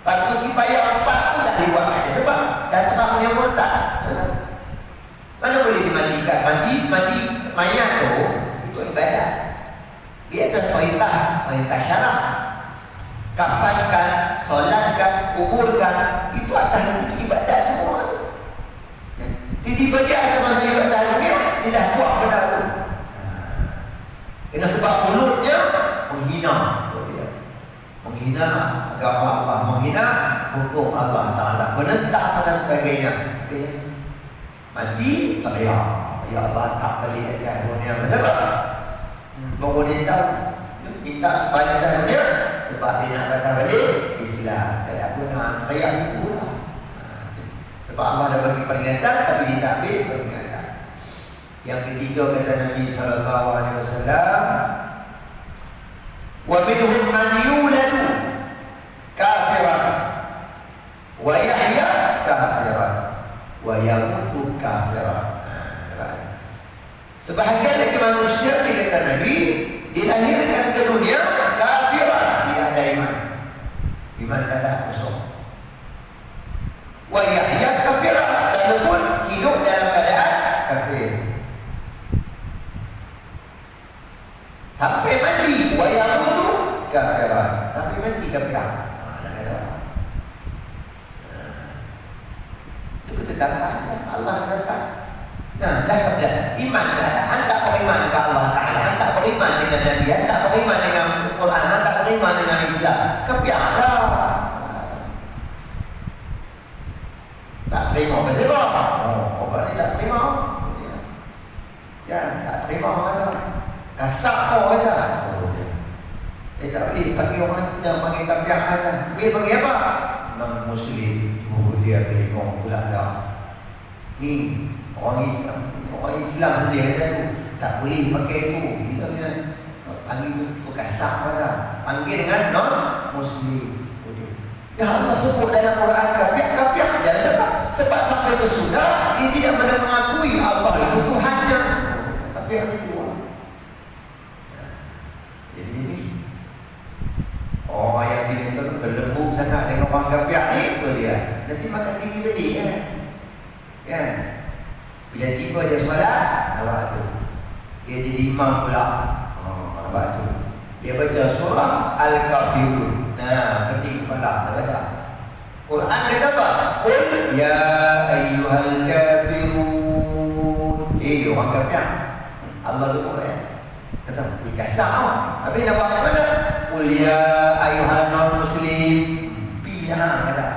Fardu kifayah 4 pun tak dibuat ada. Sebab dah terang yang murtad. Mana boleh dimandikan? Mandi mayat tu, itu ibadah. Dia atas perintah syarak. Kafankan, solatkan, kuburkan, itu atas itu ibadat semua tu. Tiba-tiba dia ada masa ibadat dunia, dia dah buat benda tu. Dengan sebab mulutnya menghina agama Allah, menghina hukum Allah Ta'ala, menentang dan sebagainya. Mati tak payah. Ya Allah tak balik atas dunia. Sebab baru dia tahu minta supaya atas dunia, sebab dia nak kata balik Islam. Tak ada guna teriak situ lah. Sebab Allah dah bagi peringatan, tapi dia tak ambil peringatan. Yang ketiga kata Nabi SAW, wa minhum man yuladu kafiran wa yahya kafiran wa yamutu kafiran. Sebahagian lagi manusia, dia kata Nabi, dilahirkan ke dunia kafiran, tidak ada iman. Iman tak ada kosong. Wa yahya kafiran, dan pun hidup dalam keadaan kafir sampai mati. Wa yamutu kafiran, sampai mati kafir. Itu ketetapan Allah katakan. Nah, dah kemudian iman dah ada. Anda beriman ke Allah Ta'ala, anda beriman dengan Nabi, anda beriman dengan Quran, anda beriman dengan Islam. Kepiada tak terima apa-apa. Orang ni tak terima. Ya, tak terima kata. Kasar kau kata. Dia tak boleh panggil orang yang panggil kapiak kata. Dia panggil apa? Non-Muslim. Dia terima pula dah. Ni orang Islam dia kata tu tak boleh pakai tu. Bila dia panggil tu kasar kata. Panggil dengan non-Muslim. Ya Allah sebut dalam Quran kapiak aja. Sebab sampai bersudah dia tidak mengakui Allah itu Tuhannya. Kapiak situ. Jadi ni orang yang dia tu berlembut sangat dengan orang kapiak ni, itu dia. Nanti makan diri balik kan. Kan? Bila tiba dia solat, nampak tu. Dia jadi imam pula. Nampak tu. Dia baca surah Al-Kafirun. Pening kepala dia baca. Quran kata apa? Qul ya ayyuhal kafirun. Orang kafir. Allah sebut kata, kasar. Habis nak buat macam mana? Qul ya ayyuhal non-muslim. Kata.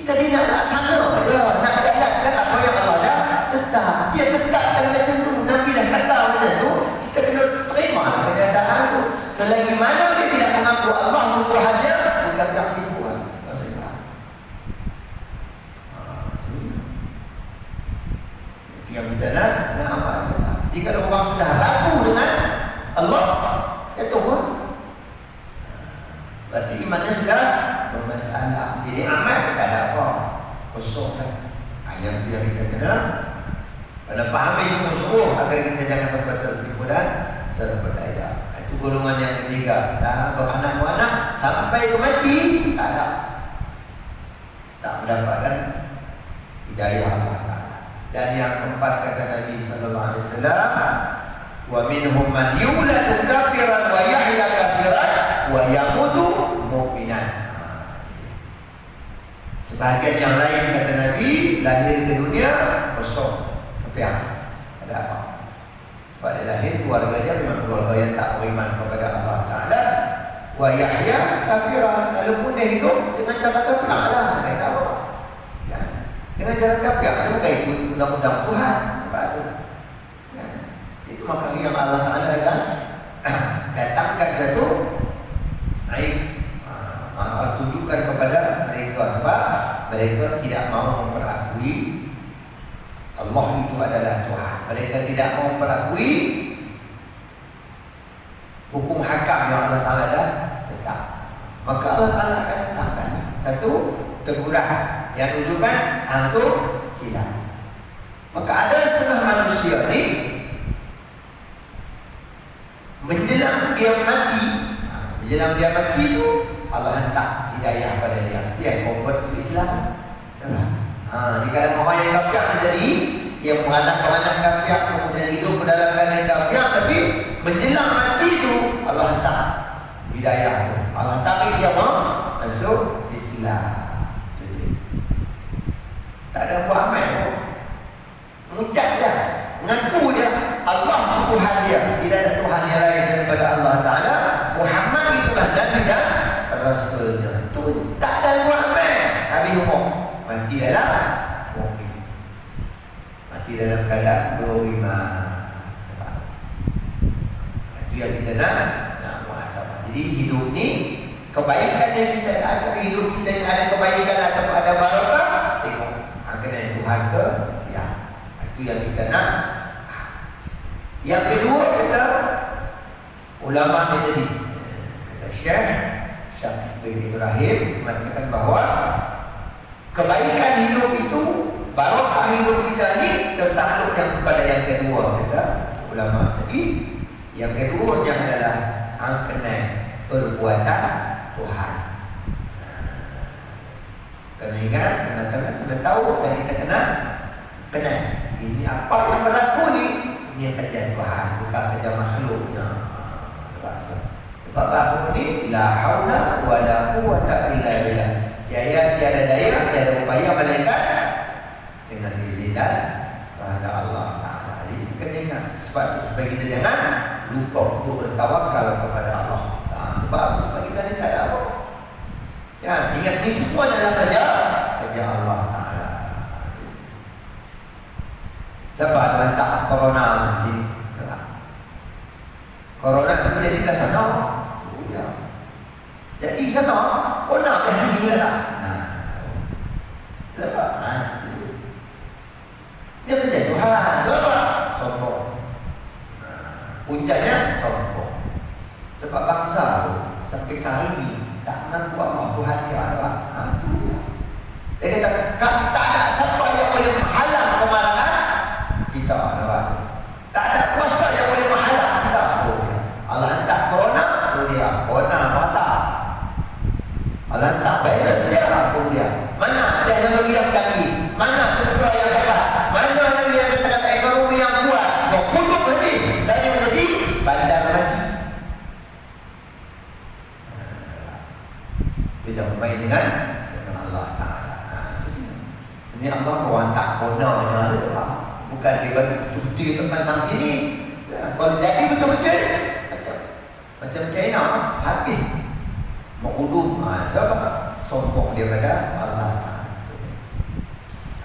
Kita ni nak laksana je, nak jalankan apa yang Allah dah tetap. Dia tetapkan macam tu. Nabi dah kata macam tu, kita kena terima kenyataan tu. Selagi mana dia tidak mengaku Allah Tuhannya, bukan kesimpulan. Yang kita nak amal saja. Jika orang sudah ragu dengan Allah, ya Tuhan, berarti imannya sudah bermasalah. Jadi amal tak ada apa, kosong kan. Yang kita kena pahami sungguh-sungguh agar kita jangan sampai tertipu dan terpedaya. Itu golongan yang ketiga. Kita beranak-anak sampai ke mati tak mendapatkan hidayah Allah Ta'ala. Dan yang keempat kata Nabi sallallahu alaihi wasallam, wa minhum man yuladu kafiran wa yahya kafiran wa yamutu mu'minan. Sebahagian yang lain kata Nabi lahir ke dunia kosong, kepiang, ada apa? Sebab dia lahir keluarganya memang keluarga yang tak beriman kepada Allah Ta'ala. Wa yahya kafiran, walaupun dia hidup dengan cara kafiran lah, dia tahu. Dengan cara kafir, dia bukan ikut undang-undang Tuhan. Itu maka yang Allah Ta'ala datangkan satu aib, tunjukkan kepada mereka. Sebab mereka tidak mau memperakui Allah itu adalah Tuhan. Mereka tidak mau memperakui hukum hakam yang Allah Ta'ala dah tetap. Maka Allah Ta'ala akan datangkan satu teguran yang tunjukkan itu silap. Maka ada setengah manusia ni menjelang dia mati, tu Allah hantar hidayah pada dia convert ke Islam. Di kalangan orang yang kafir menjadi yang beranak-beranak kafir, kemudian hidup dalam keadaan kafir, tapi menjelang mati tu Allah hantar hidayah tu. Allah tarik dia masuk Islam. Tak ada buat amal, mengucap dia, mengaku dia Allah Tuhan dia, tidak ada Tuhan yang lain selain daripada Allah Ta'ala. Muhammad itulah Nabi dan Rasulnya. Itu tak ada buat amal, habis umur mati dalam mukmin, mati dalam keadaan beriman. Itu yang kita nak muhasabah. Jadi hidup ni, kebaikan yang kita ada, hidup kita yang ada kebaikan atau ada barakah, tengok kena Tuhan ke tidak. Itu yang kita nak. Yang kedua kata ulama kita tadi, kata Syekh Syakir bin Ibrahim mengatakan bahawa kebaikan hidup itu, barakah hidup kita ni tertakluk yang kepada yang kedua. Kata ulama tadi, yang kedua yang adalah kena perbuatan Tuhan. Kena ingat, kena tahu, dan kita kena ini apa yang berlaku ni, ini kerja Tuhan, bukan kerja makhluknya. Sebab makhluk ni la haula wala quwwata illa billah. Tiada daya, tiada upaya malaikat dengan izin dan kehendak Allah Ta'ala. Jadi kita kena ingat. Sebab itu supaya kita jangan lupa untuk bertawakal kepada Allah. Sebab kita ni tak ada apa. Ya, ingat ni semua adalah kerja Allah Ta'ala. Sebab hantar corona di sini. Corona itu jadi belah sana. Jadi sana, corona belah sini lah. Sebab dia kerja Tuhan. Sebab sombong. Puncanya sombong. Sebab bangsa tu sampai kali ini tak mengaku Allah Tuhan dia ada. Itu dia. Dia kata tak ada siapa yang boleh menghalang kemarahan kita ada. Tak ada kuasa yang boleh menghalang kita. Itu dia. Allah hantar corona, itu dia. Corona mata. Allah hantar virus dia, itu dia. Mana teknologi yang canggih? Mana tentera yang hebat? Mana yang kata-kata ekonomi yang kuat? Berpunduk lebih dari menjadi bandar mati. Tidak bermain dengan Allah Ta'ala. Ini Allah mewantak konanya, bukan dia bagi cuti tentang ini. Kalau jadi betul-betul macam China, habis mengudum. Sebab sombong dia pada Allah Ta'ala.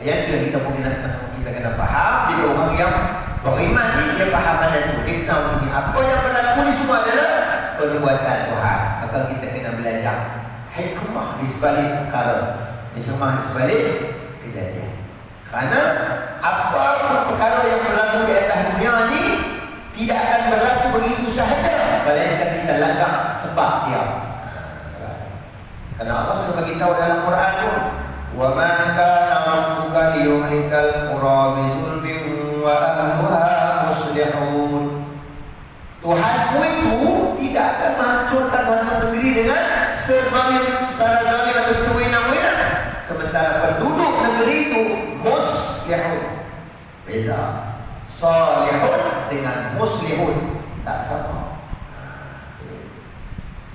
Ayat juga kita kena faham. Jadi orang yang beriman ni dia faham benda tu. Dia tahu ini apa yang berlaku ni semua adalah perbuatan Tuhan. Maka kita kena belajar hikmah di sebalik perkara, hikmah di sebalik kejadian. Kerana apa perkara yang berlaku di atas dunia ni tidak akan berlaku begitu sahaja, melainkan kita langgar sebab dia. Karena Allah sudah bagi tahu dalam Quran tu, wa ma kana rabbuka liyuhlikal qura bi zulmin wa ahluha muslihun. Tuhanmu itu tidak akan menghancurkan satu negeri dengan secara zalim atau sewenang-wenang, sementara penduduk negeri itu muslihun. Beza salihun dengan muslihun tak sama.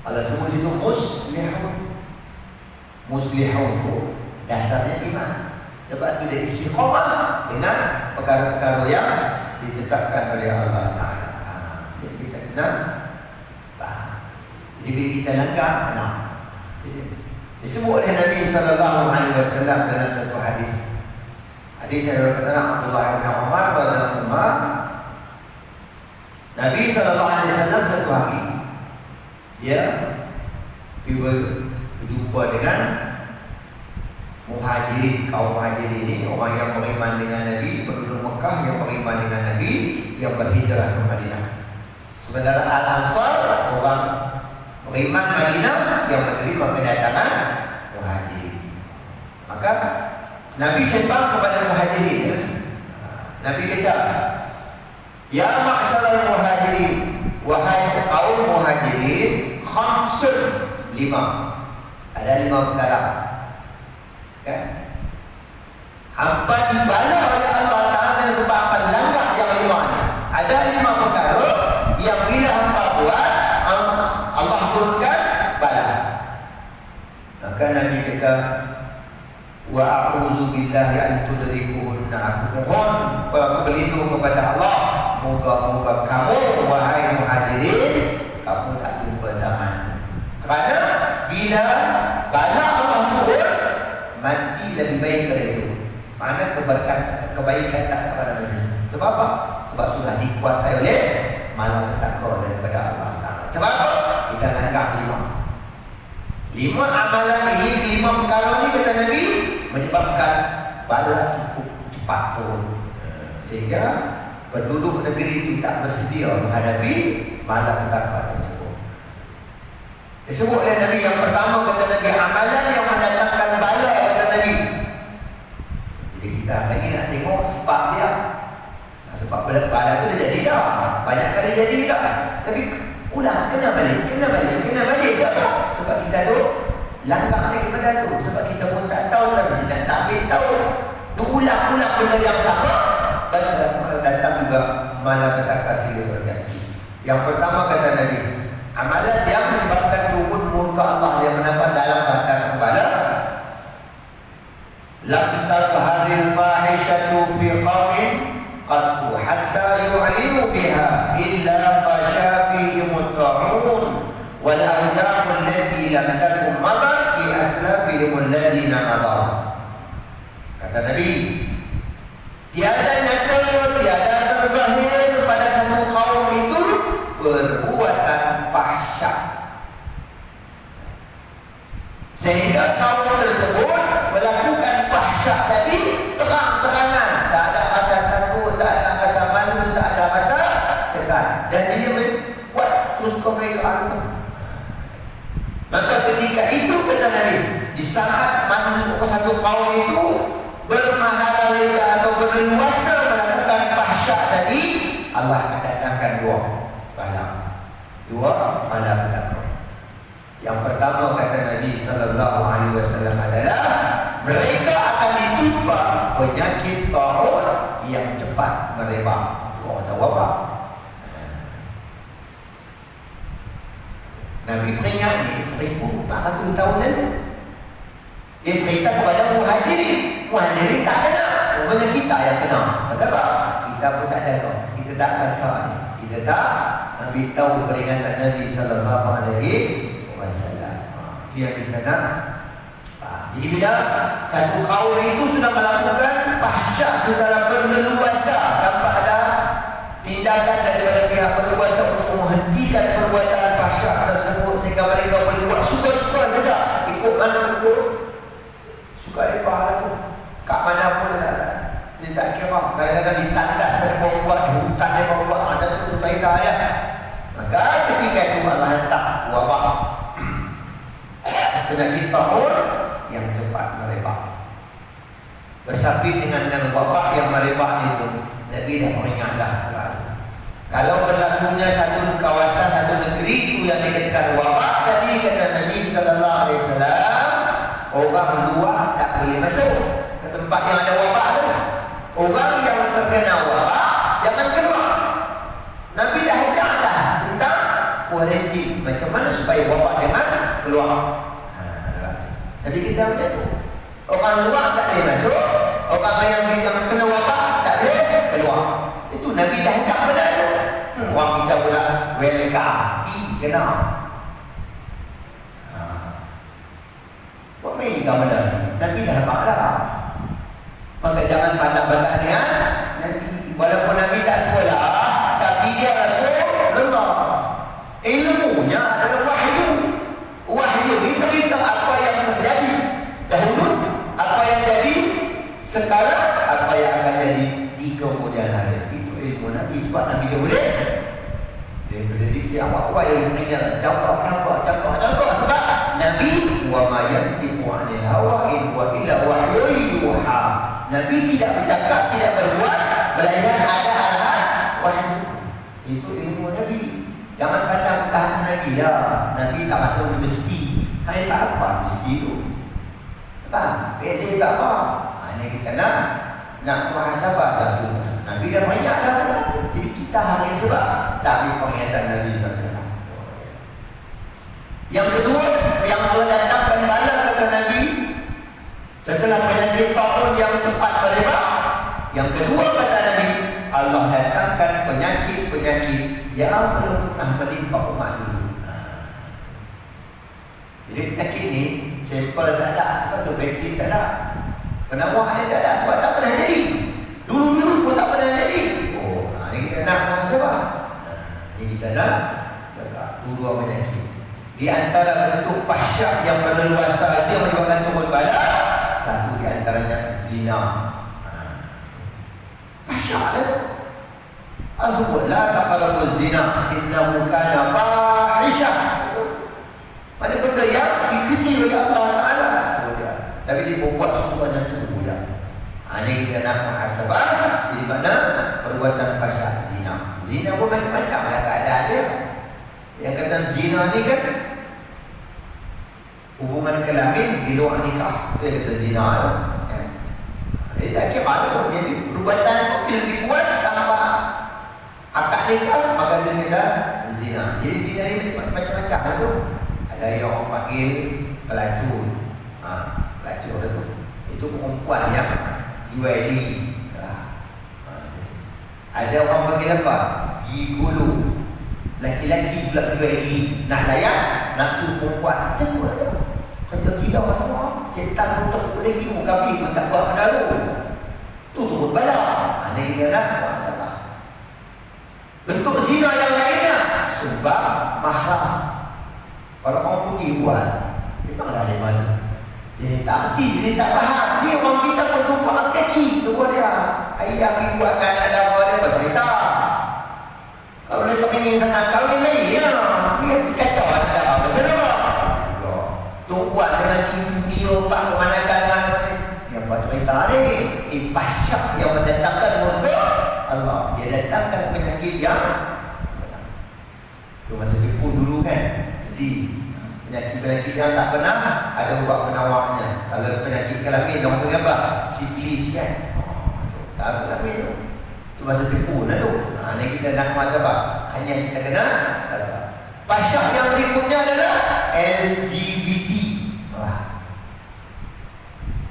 Allah sebut itu muslihun. Muslihun itu dasarnya iman. Sebab itu dia istiqamah dengan perkara-perkara yang ditetapkan oleh Allah Ta'ala. Jadi kita kena faham. Jadi bila kita langgar, kena. Disebut oleh Nabi SAW dalam satu hadis. Hadis yang berkata Abdullah bin Umar radhiyallahu anhu, Nabi SAW satu hari dia berjumpa dengan muhajirin. Kaum muhajirin ini orang yang beriman dengan Nabi, penduduk Mekah yang beriman dengan Nabi, yang berhijrah ke Madinah. Sementara Al-Ansar orang beriman Madinah yang menerima kedatangan muhajirin. Maka Nabi sembang kepada muhajirin. Nabi kata, ya ma'syaral muhajirin, wahai kaum muhajirin, khamsun, 5. Ada 5 perkara. Kan? Hampa dibala oleh Allah Ta'ala sebab langgar yang 5 ni. Ada 5 perkara yang bila hampa buat, Allah turunkan bala. Maka Nabi kata, wa a'udzu billahi an tudrikuhunna. Aku mohon berlindung kepada Allah, moga-moga kamu wahai muhajirin, kamu tak jumpa zaman. Kerana bila bala Allah turun, mati lebih baik daripada itu. Mana kebaikan tak pada masa itu. Sebab apa? Sebab sudah dikuasai oleh malapetaka daripada Allah Ta'ala. Sebab apa? Kita langgar 5 amalan ini, 5 perkara ini kata Nabi menyebabkan bala cukup cepat turun, sehingga penduduk negeri itu tak bersedia menghadapi malapetaka tersebut. Disebut oleh Nabi yang pertama kata Nabi, amalan yang mendatangkan bala kata Nabi. Jadi kita lagi nak tengok sebab dia. Sebab bala itu dah jadi dah, banyak kali jadi dah. Tapi ulang, kena balik siapa? Sebab kita tu langgar lagi pada tu. Sebab kita pun tak tahu, tapi kita tak ambil tahu. Ulang-ulang benda yang sama, datang juga malapetaka silih berganti. Yang pertama kata Nabi, amalan yang menyebabkan turun murka Allah yang mendapat dalam kata bala, lam tazharil fahishatu fi qaumin qattu hatta yu'linu biha illa fasha fihim at-ta'un wal arjam allati lam takun madat fi aslafihim alladhina madar. Kata Nabi, tiada nyata, tiada terzahir pada satu kaum itu perbuatan fahsyat sehingga kaum tersebut melakukan fahsyat tadi terang-terangan, tak ada rasa takut, tak ada rasa malu, tak ada rasa segan, dan dia buat suka mereka. Maka ketika itu kata Nabi, di saat manusia satu kaum itu bermaharaja atau berleluasa melakukan fahsyat tadi, Allah akan datangkan 2 bala petaka. Yang pertama kata Nabi SAW adalah mereka akan ditimpa penyakit ta'un yang cepat merebak. Itu orang tahu apa? Nabi peringat ni 1400 tahun lalu. Dia cerita kepada muhajirin. Muhajirin tak kena. Rupanya kita yang kena. Pasal apa? Kita pun tak ada. Kita tak baca ni. Kita tak ambil tahu peringatan Nabi SAW. Itu yang kita nak. Jadi bila satu kaum itu sudah melakukan fahsyah secara berleluasa tanpa ada tindakan daripada pihak berkuasa untuk menghentikan perbuatan fahsyah tersebut, sehingga mereka boleh buat suka-suka saja, ikut mana ikut suka mereka lah tu, kat mana pun dia tak kira. Kadang-kadang ditandas dari buat di hutan dia buat macam tu cerita dia. Maka ketika itu Allah hantar wabak penyakit taun yang cepat merebak. Bersapit dengan wabak yang merebak itu, Nabi dah peringat dah. Kalau berlakunya satu kawasan, satu negeri itu yang dikatakan wabak tadi, kata Nabi sallallahu alaihi wasallam, orang luar tak boleh masuk ke tempat yang ada wabak tu. Orang yang terkena wabak jangan keluar. Nabi dah ajak dah tentang kuarantin, macam mana supaya wabak jangan keluar. Tapi kita macam tu, orang luar tak boleh masuk, orang yang kena wabak tak boleh keluar. Itu Nabi dah ajak pada tu. Orang kita pula welcome, kena. Buat main ke benda ni? Nabi dah nampak dah. Maka jangan pandang-pandang dengan Nabi. Walaupun Nabi tak sekolah, tapi dia Rasulullah. Ilmunya adalah wahyu. Wahyu ini cerita apa yang terjadi dahulu, apa yang jadi sekarang, apa yang akan jadi di kemudian hari. Itu ilmu Nabi. Sebab Nabi dia boleh prediksi apa-apa yang meninggal. Jaga. Sebab Nabi wa ma yantiqu 'anil hawa in huwa illa wahyun yuha. Nabi tidak bercakap, tidak berbuat melainkan ada arahan wahyu. Itu ilmu Nabi. Jangan pandang tahan Nabi lah. Nabi tak masuk mesti. Hai tak apa mesti tu. Apa? Beza tak apa. Hanya kita nak muhasabah tak tu. Nabi dah banyak dah. Jadi kita hari sebab tak ada penglihatan Nabi SAW. Yang kedua, yang Allah datangkan bala kata Nabi setelah penyakit taun yang cepat merebak. Yang kedua kata Nabi, Allah datangkan penyakit-penyakit yang belum pernah menimpa umat dulu. Jadi penyakit ni sampel tak ada, sebab tu vaksin tak ada, penawar dia tak ada, sebab tak pernah jadi. Dulu-dulu pun tak pernah jadi. Ini kita nak muhasabah. Ini kita nak jaga dua penyakit. Di antara bentuk fahsyah yang berleluasa dia menyebabkan turun bala, satu di antaranya zina. Fahsyah tu. Azbullah taqrabuz zina innahu kana fahisyah. Mana benda yang dikecil oleh Allah Taala. Tapi dia buat semuanya tu budak. Ini kita nak muhasabah. Jadi mana perbuatan fahsyah zina. Zina pun macam-macam lah keadaan dia. Yang kata zina ni kan hubungan kelamin di luar nikah. Itu yang kata zina tu. Jadi tak kira tu. Jadi perbuatan tu bila dibuat tanpa akad nikah, maka dia kata zina. Jadi zina ni macam-macam lah tu. Ada yang orang panggil pelacur. Pelacur tu. Itu perempuan yang jual diri. Ada orang panggil apa? Gigolo. Laki-laki pula jual diri. Nak layan, nak suruh perempuan. Macam tu ada. Kerja gila semua. Setan pun tak boleh hiu. Kami pun tak buat benda tu. Tu turut bala. Ini kita nak masalah. Bentuk zina yang lainnya sebab mahram. Kalau orang putih buat, memang dah ada mana. Dia tak kerti, dia tak faham. Dia orang kita pun tumpang sekaki. Tu pun dia. Ayah pergi buatkan ada apa dia buat cerita. Kalau dia tak ingin sangat kahwin lagi ya. Dia kacau ada apa sebab. Tu buat dengan cucu dia pak kemanakan dia buat cerita ni. Fahsyah yang mendatangkan murka Allah. Dia datangkan penyakit yang tu masa Jepun dulu kan. Jadi penyakit-penyakit yang tak pernah ada ubat penawarnya. Kalau penyakit kelamin orang panggil apa? Sifilis kan. Tak kelamin tu. Tu masa Jepun lah tu. Ini kita nak muhasabah. Hanya kita kena jaga. Fahsyah yang berikutnya adalah LGBT.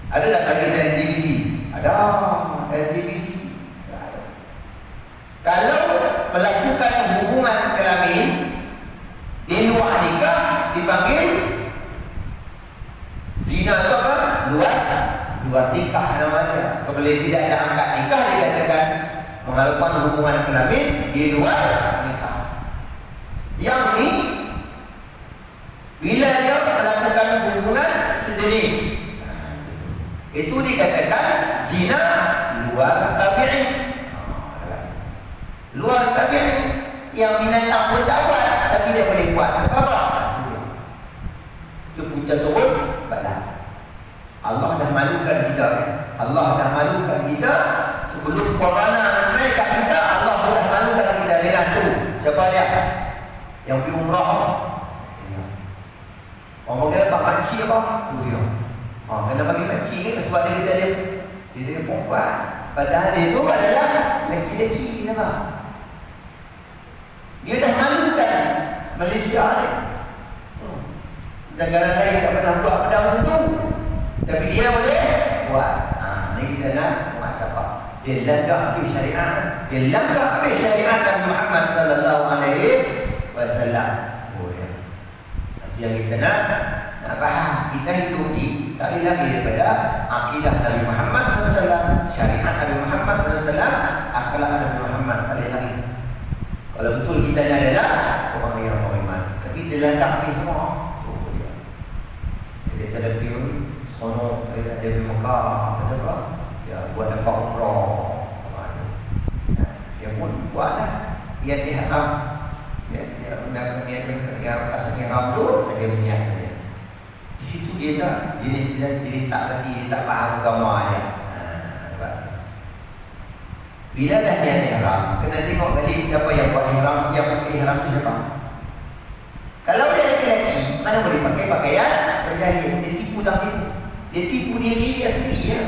Ada tak lagi LGBT? Ada LGBT. Kalau melakukan hubungan kelamin di luar nikah dipanggil zina. Itu apa? luar nikah namanya. Kalau tidak ada akad nikah dikatakan melakukan hubungan kelamin di luar nikah. Yang ini bila dia melakukan hubungan sejenis, itu dikatakan zina luar tabi'i. Luar tabi'i yang binatang pun tak buat, tapi dia boleh buat. Sebab apa? Itu punca turun bala. Allah dah malukan kita kan? Allah dah malukan kita sebelum corona naik kat kita. Allah sudah malukan kita dengan tu. Siapa dia? Yang pergi umrah. Orang kena pak makcik apa? Tu dia. Kena bagi makcik ni sebab dia kata dia perempuan. Padahal dia tu adalah lelaki-lelaki. Kenapa? Dia dah malukan Malaysia ni. Negara lain tak pernah buat benda macam tu, tapi dia boleh buat. Ni kita nak muhasabah. Dia langgar habis syariat. Dia langgar habis syariat Nabi Muhammad sallallahu alaihi wasallam. Yang kita nak faham, kita hidup ni tak boleh lari daripada akidah Nabi Muhammad sallallahu alaihi wasallam, syariat Nabi Muhammad sallallahu alaihi wasallam, akhlak Nabi Muhammad, tak boleh lari. Kalau betul kita ni adalah orang yang beriman, tapi dia langgar habis semua. Kita ada pergi sono, kita ada pergi Mekah, macam apa? Ya, buat dapat umrah. Dia pun buatlah. Dia ihram. Dia pasal ihram tu, dia berniat dia. Di situ dia tak jenis tak berhati, dia tak faham agama dia. Bila dah niat ihram, kena tengok balik siapa yang buat ihram, yang pakai ihram tu siapa. Kalau dia lelaki, mana boleh pakai pakaian berjahit. Dia tipu tak situ. Dia tipu diri dia sendiri ya.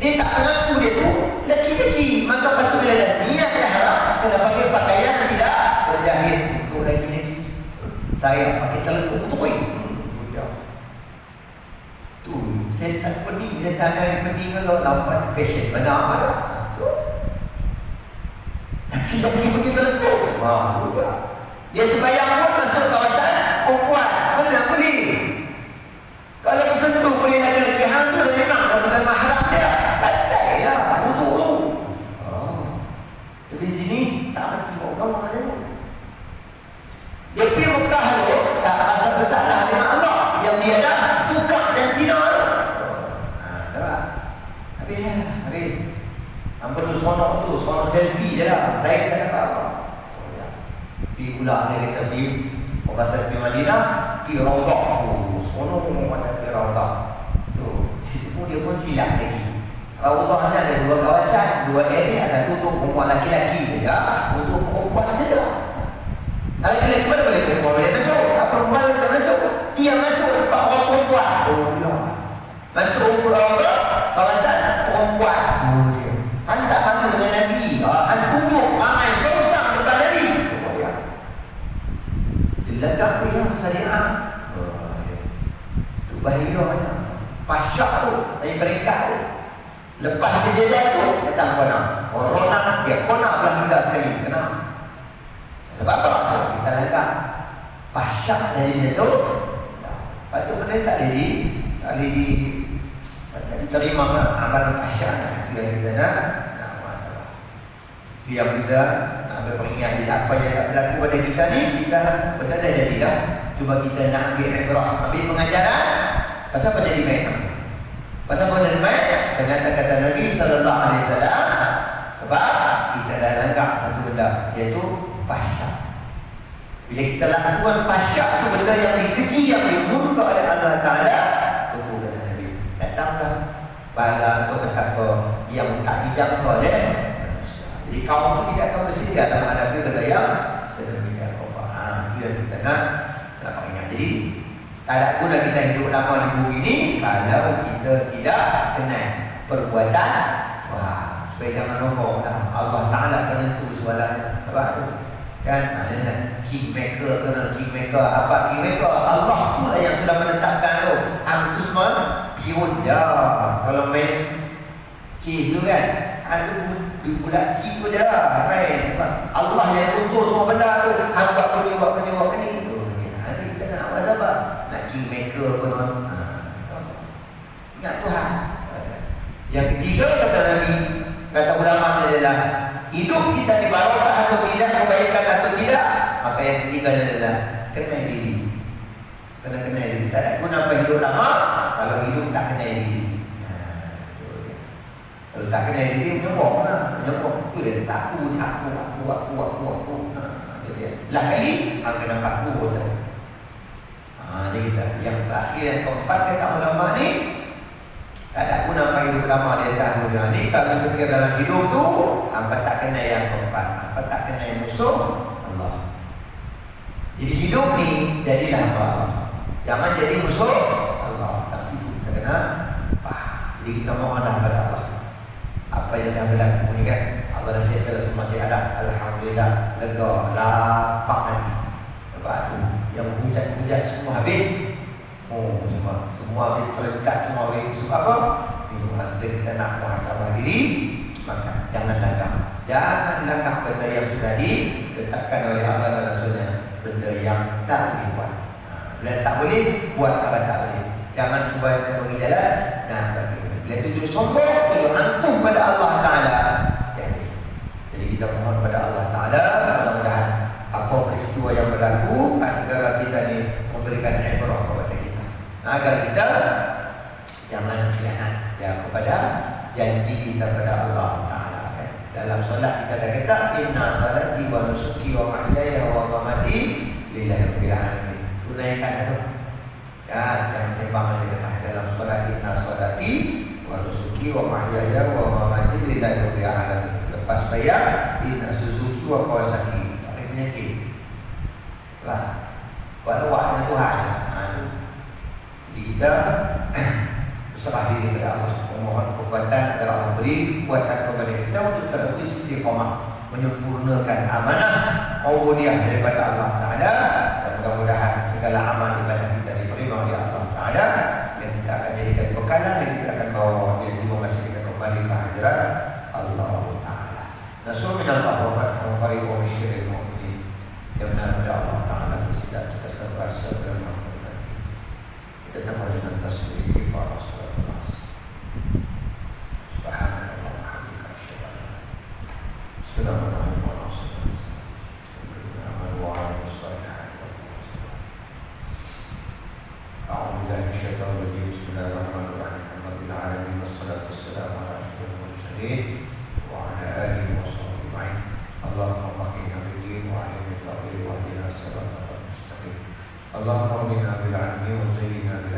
Dia tak mengaku dia tu lelaki-lelaki. Maka patut bila dah niat ihram, kena pakai pakaian tidak berjahit untuk lelaki-lelaki. Saya pakai telekuk betul. Tu setan pening, setan dari pening kalau dapat passion benar lah. Lelaki-lelaki pergi telekuk. Dia sembahyang pun masuk kawasan perempuan. Mana boleh? Kalau bersentuh boleh lelaki hantu, memang dah bukan mahram dia. Batai lah, wuduk tu. Tapi sini tak berhenti orang macam tu. Dia pergi Mekah tu, tak rasa bersalah dengan Allah yang dia dah tukar dan tidak. Nampak? Habis. Ampun tu seronok selfie je lah. Lain tak dapat apa. Pergi pula dia kata pergi pasal pergi Madinah, pergi Raudah. Seronok ada pergi Raudah. Tu, situ pun dia pun silap lagi. Raudah ni ada dua kawasan, dua area. Satu untuk perempuan laki-laki saja, untuk perempuan saja. Laki-laki mana boleh? Perempuan boleh masuk. Perempuan boleh masuk. Dia masuk sebab orang perempuan. Ya. Masuk Raudah, kawasan perempuan. Dia. Tak malu dengan Nabi. Tunjuk ramai sosang depan Nabi. Legak dia syariah. Tu bahayanya. Pasyak tu, saya peringkat tu. Lepas kejadian tu, datang corona. Dia corona belah kita sekali. Kenapa? Sebab apa? Kita legak. Pasyak dari dia tu. Lepas tu benda tak boleh diterima amalan pasyak. Itu yang kita nak masalah. Itu yang kita peringat dia apa yang tak berlaku pada kita ni, kita benda dah jadi dah. Cuba kita nak ambil ibrah, ambil pengajaran. Pasal apa jadi main? Pasal apa jadi main? Ternyata kata Nabi sallallahu alaihi wasallam, sebab kita dah langgar satu benda, iaitu pasyak. Bila kita lakukan pasyak tu benda yang dikeji, yang dimurka oleh Allah Taala, tunggu kata Nabi, datanglah bala atau petaka yang tak dijangka oleh. Jadi kaum itu tidak akan bersedia dalam menghadapi benda yang sedemikian rupa. Itu yang kita nak ingat. Jadi tak ada guna kita hidup lama di bumi ini kalau kita tidak kenal perbuatan. Supaya jangan sombong. Allah Ta'ala penentu segalanya. Apa tu? Kan? Kingmaker, kena kingmaker. Apa kingmaker? Allah tu lah yang sudah menetapkan tu. Hang tu semua pion je. Kalau main cheese tu kan, budak kecil je lah main. Allah yang utur semua benda tu. Hang buat ni tu. Nanti kita nak apa sabar? Nak kingmaker pun. adalah hidup kita di barokah atau tidak, kebaikan atau tidak. Maka yang ketiga adalah kenal diri. Kena diri. Tak ada guna apa hidup lama kalau hidup tak kenal diri. Kalau tak kenal diri, menyokong lah. Menyokong. Itu dia kata aku. Lah kali, kena paku betul. Ini kita. Yang terakhir, yang keempat kata ulama ni, tak ada guna apa hidup lama di atas dunia ni. Kalau sekiranya dalam hidup tu, hampa tak kena yang keempat. Hampa tak kena yang musuh Allah. Jadi hidup ni, jadilah hamba Allah. Jangan jadi musuh Allah. Tak situ kita kena faham. Jadi kita mohonlah pada Allah. Apa yang dah berlaku ni kan, Allah dah settle semua masih ada. Alhamdulillah, lega, lapang hati. Lepas tu, yang hujat-hujat semua habis. Semua habis terlencat, semua habis. Sebab apa? Ini kita nak muhasabah diri, maka jangan langkah. Jangan langkah benda yang sudah ditetapkan oleh Allah dan Rasulnya. Benda yang tak boleh buat. Bila tak boleh, buat cara tak boleh. Jangan cuba bagi jalan. Bagi. Bila tunjuk sombong, tunjuk angkuh pada Allah Ta'ala. Jadi kita mohon pada Allah Ta'ala, mudah-mudahan apa peristiwa yang berlaku kat negara kita ni memberikan ibrah kepada kita, agar kita jangan khianat kepada janji kita pada Allah Ta'ala kan. Dalam solat kita dah kata inna salati wa nusuki wa mahyaya wa mamati lillahi rabbil alamin. Tunaikan itu. Jangan sembang aja dalam solat inna salati wa nusuki wa mahyaya wa mamati lillahi rabbil alamin. Lepas bayar inna Suzuki wa Kawasaki. Tak ada penyakit. Lah. Buat lawak dengan Tuhan. Jadi kita berserah diri kepada Allah, memohon kekuatan agar Allah beri kekuatan kepada kita untuk terus istiqamah menyempurnakan amanah ubudiyah daripada Allah Ta'ala. Dan mudah-mudahan segala amal ibadah kita diterima oleh Allah Ta'ala, yang kita akan jadikan bekalan dan kita akan bawa bila tiba masa kita kembali ke hadirat Allah Ta'ala. Nasrul minallah wa fatihah wa qarib wa syiril mu'minin. Yang benar pada Allah Ta'ala tersedak kita serba-serba dan mahmudkan. Kita tambah dengan tasbih kifar Rasulullah. Subhanallah wa hamdika asyhadu an la ilaha illa anta Allahumma bina bil 'ilmi wa zayyinna bil